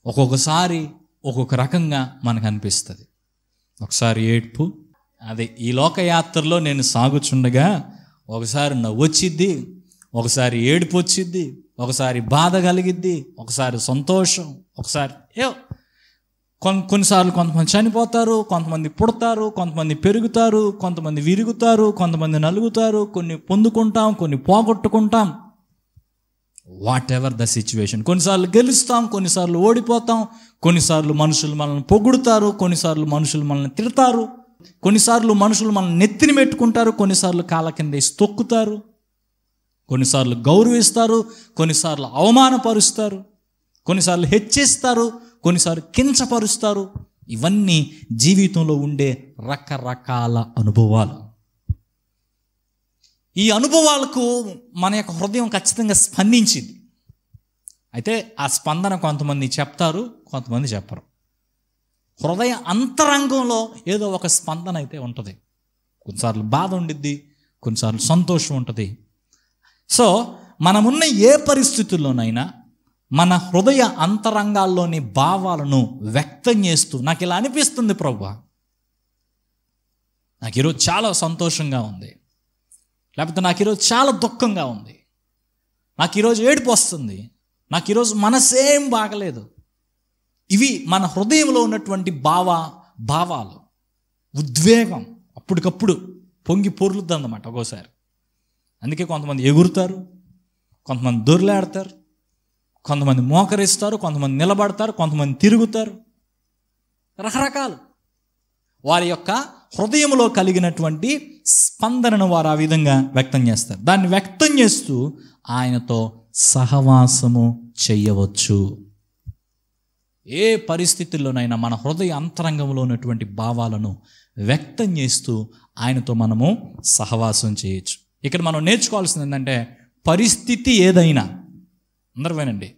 ఒక్కొక్కసారి ఒక్కొక్క రకంగా మనకు అనిపిస్తుంది. ఒకసారి ఏడ్పు, అదే ఈ లోకయాత్రలో నేను సాగుచుండగా ఒకసారి నవ్వు వచ్చిద్ది, ఒకసారి ఏడుపు వచ్చిద్ది, ఒకసారి బాధ కలిగిద్ది, ఒకసారి సంతోషం, ఒకసారి కొన్నిసార్లు కొంతమంది చనిపోతారు, కొంతమంది పుడతారు, కొంతమంది పెరుగుతారు, కొంతమంది విరుగుతారు, కొంతమంది నలుగుతారు, కొన్ని పొందుకుంటాం, కొన్ని పోగొట్టుకుంటాం. Whatever the situation. కొన్నిసార్లు గెలుస్తాం, కొన్నిసార్లు ఓడిపోతాం, కొన్నిసార్లు మనుషులు మనల్ని పొగుడుతారు, కొన్నిసార్లు మనుషులు మనల్ని తిడతారు, కొన్నిసార్లు మనుషులు మనల్ని నెత్తిని పెట్టుకుంటారు, కొన్నిసార్లు కాళ్ళ కింద వేసి తొక్కుతారు, కొన్నిసార్లు గౌరవిస్తారు, కొన్నిసార్లు అవమానపరుస్తారు, కొన్నిసార్లు హెచ్చిస్తారు, కొన్నిసార్లు కించపరుస్తారు. ఇవన్నీ జీవితంలో ఉండే రకరకాల అనుభవాలు. ఈ అనుభవాలకు మన యొక్క హృదయం ఖచ్చితంగా స్పందించింది. అయితే ఆ స్పందన కొంతమంది చెప్తారు, కొంతమంది చెప్పరు. హృదయ అంతరంగంలో ఏదో ఒక స్పందన అయితే ఉంటుంది. కొన్నిసార్లు బాధ ఉండిద్ది, కొన్నిసార్లు సంతోషం ఉంటుంది. సో మనమున్న ఏ పరిస్థితుల్లోనైనా మన హృదయ అంతరంగాల్లోని భావాలను వ్యక్తం చేస్తూ, నాకు ఇలా అనిపిస్తుంది ప్రభువా, నాకు ఈరోజు చాలా సంతోషంగా ఉంది, లేకపోతే నాకు ఈరోజు చాలా దుఃఖంగా ఉంది, నాకు ఈరోజు ఏడుపు వస్తుంది, నాకు ఈరోజు మనసేం బాగలేదు. ఇవి మన హృదయంలో ఉన్నటువంటి భావాలు, ఉద్వేగం అప్పటికప్పుడు పొంగి పొర్లుద్ది అన్నమాట ఒక్కోసారి. అందుకే కొంతమంది ఎగురుతారు, కొంతమంది దొర్లాడతారు, కొంతమంది మోకరిస్తారు, కొంతమంది నిలబడతారు, కొంతమంది తిరుగుతారు. రకరకాలు వారి యొక్క హృదయంలో కలిగినటువంటి స్పందనను వారు ఆ విధంగా వ్యక్తం చేస్తారు. దాన్ని వ్యక్తం చేస్తూ ఆయనతో సహవాసము చెయ్యవచ్చు. ఏ పరిస్థితుల్లోనైనా మన హృదయ అంతరంగంలో ఉన్నటువంటి భావాలను వ్యక్తం చేస్తూ ఆయనతో మనము సహవాసం చేయొచ్చు. ఇక్కడ మనం నేర్చుకోవాల్సింది ఏంటంటే, పరిస్థితి ఏదైనా, అందరూ వినండి,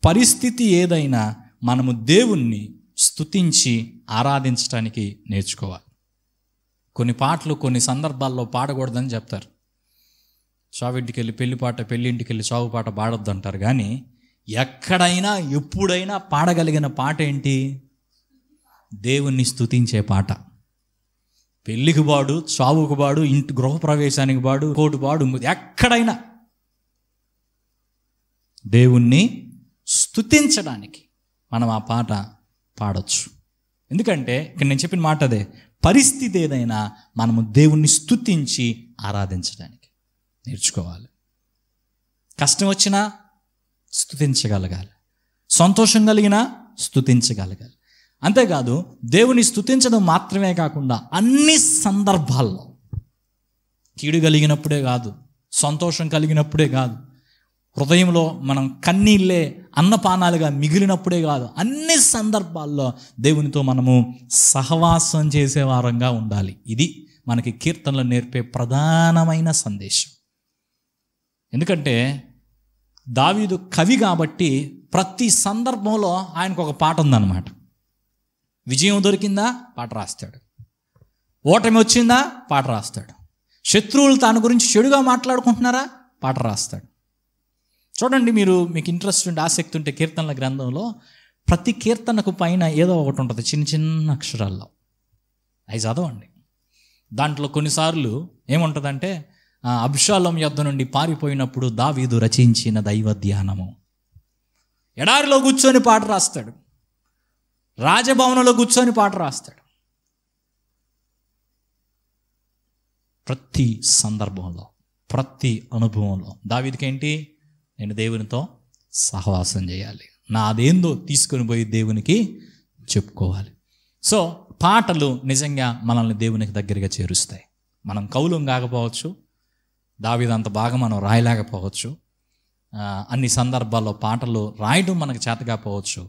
పరిస్థితి ఏదైనా మనము దేవుణ్ణి స్తుతించి ఆరాధించడానికి నేర్చుకోవాలి. కొన్ని పాటలు కొన్ని సందర్భాల్లో పాడకూడదని చెప్తారు. చావింటికి వెళ్ళి పెళ్లి పాట, పెళ్ళింటికి వెళ్ళి చావు పాట పాడొద్దు అంటారు. కానీ ఎక్కడైనా ఎప్పుడైనా పాడగలిగిన పాట ఏంటి? దేవుణ్ణి స్తుతించే పాట. పెళ్ళికి పాడు, చావుకు పాడు, ఇంటి గృహప్రవేశానికి పాడు, కోటు పాడు, ఎక్కడైనా దేవుణ్ణి స్తుతించడానికి మనం ఆ పాట పాడొచ్చు. ఎందుకంటే ఇక్కడ నేను చెప్పిన మాట అదే, పరిస్థితి ఏదైనా మనము దేవుణ్ణి స్తుతించి ఆరాధించడానికి నేర్చుకోవాలి. కష్టం వచ్చినా స్తుతించగలగాలి, సంతోషం కలిగినా స్తుతించగలగాలి. అంతేకాదు దేవుని స్తుతించడం మాత్రమే కాకుండా అన్ని సందర్భాల్లో, కీడు కలిగినప్పుడే కాదు, సంతోషం కలిగినప్పుడే కాదు, హృదయంలో మనం కన్నీళ్ళే అన్నపానాలుగా మిగిలినప్పుడే కాదు, అన్ని సందర్భాల్లో దేవునితో మనము సహవాసం చేసే వారంగా ఉండాలి. ఇది మనకి కీర్తనలు నేర్పే ప్రధానమైన సందేశం. ఎందుకంటే దావీదు కవి కాబట్టి ప్రతి సందర్భంలో ఆయనకు ఒక పాట ఉందన్నమాట. విజయం దొరికిందా పాట రాస్తాడు, ఓటమి వచ్చిందా పాట రాస్తాడు, శత్రువులు తన గురించి చెడుగా మాట్లాడుకుంటున్నారా పాట రాస్తాడు. చూడండి, మీకు ఇంట్రెస్ట్ ఉంటే, ఆసక్తి ఉంటే కీర్తనల గ్రంథంలో ప్రతి కీర్తనకు పైన ఏదో ఒకటి ఉంటుంది చిన్న చిన్న అక్షరాల్లో, అవి చదవండి. దాంట్లో కొన్నిసార్లు ఏముంటుందంటే, అబ్షాలోము యొద్ద నుండి పారిపోయినప్పుడు దావీదు రచించిన దైవ ధ్యానము. ఎడారిలో కూర్చొని పాట రాస్తాడు, రాజభవనంలో కూర్చొని పాట రాస్తాడు. ప్రతి సందర్భంలో, ప్రతి అనుభవంలో దావీదుకి ఏంటి? నేను దేవునితో సహవాసం చేయాలి, నాదేందో తీసుకొని పోయి దేవునికి చెప్పుకోవాలి. సో పాటలు నిజంగా మనల్ని దేవునికి దగ్గరగా చేరుస్తాయి. మనం కవులం కాకపోవచ్చు, దావీదు అంత బాగా మనం రాయలేకపోవచ్చు, అన్ని సందర్భాల్లో పాటలు రాయడం మనకు చేతకాపోవచ్చు,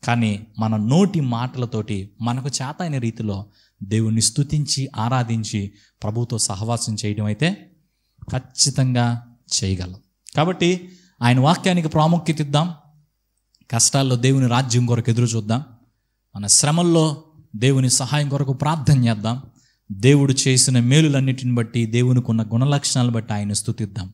కానీ మన నోటి మాటలతోటి మనకు చేత అయిన రీతిలో దేవుణ్ణి స్తుతించి ఆరాధించి ప్రభువుతో సహవాసం చేయడం అయితే ఖచ్చితంగా చేయగలం. కాబట్టి ఆయన వాక్యానికి ప్రాముఖ్యత ఇద్దాం. కష్టాల్లో దేవుని రాజ్యం కొరకు ఎదురు చూద్దాం. మన శ్రమల్లో దేవుని సహాయం కొరకు ప్రార్థన చేద్దాం. దేవుడు చేసిన మేలులన్నిటిని బట్టి, దేవునికి ఉన్న గుణలక్షణాలను బట్టి ఆయన స్తుతిద్దాం.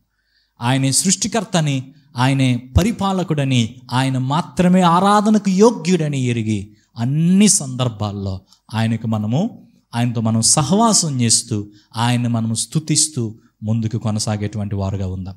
ఆయనే సృష్టికర్తని, ఆయనే పరిపాలకుడని, ఆయన మాత్రమే ఆరాధనకు యోగ్యుడని ఎరిగి అన్ని సందర్భాల్లో ఆయనతో మనం సహవాసం చేస్తూ, ఆయన మనము స్తుతిస్తూ ముందుకు కొనసాగేటువంటి వారుగా ఉందాం.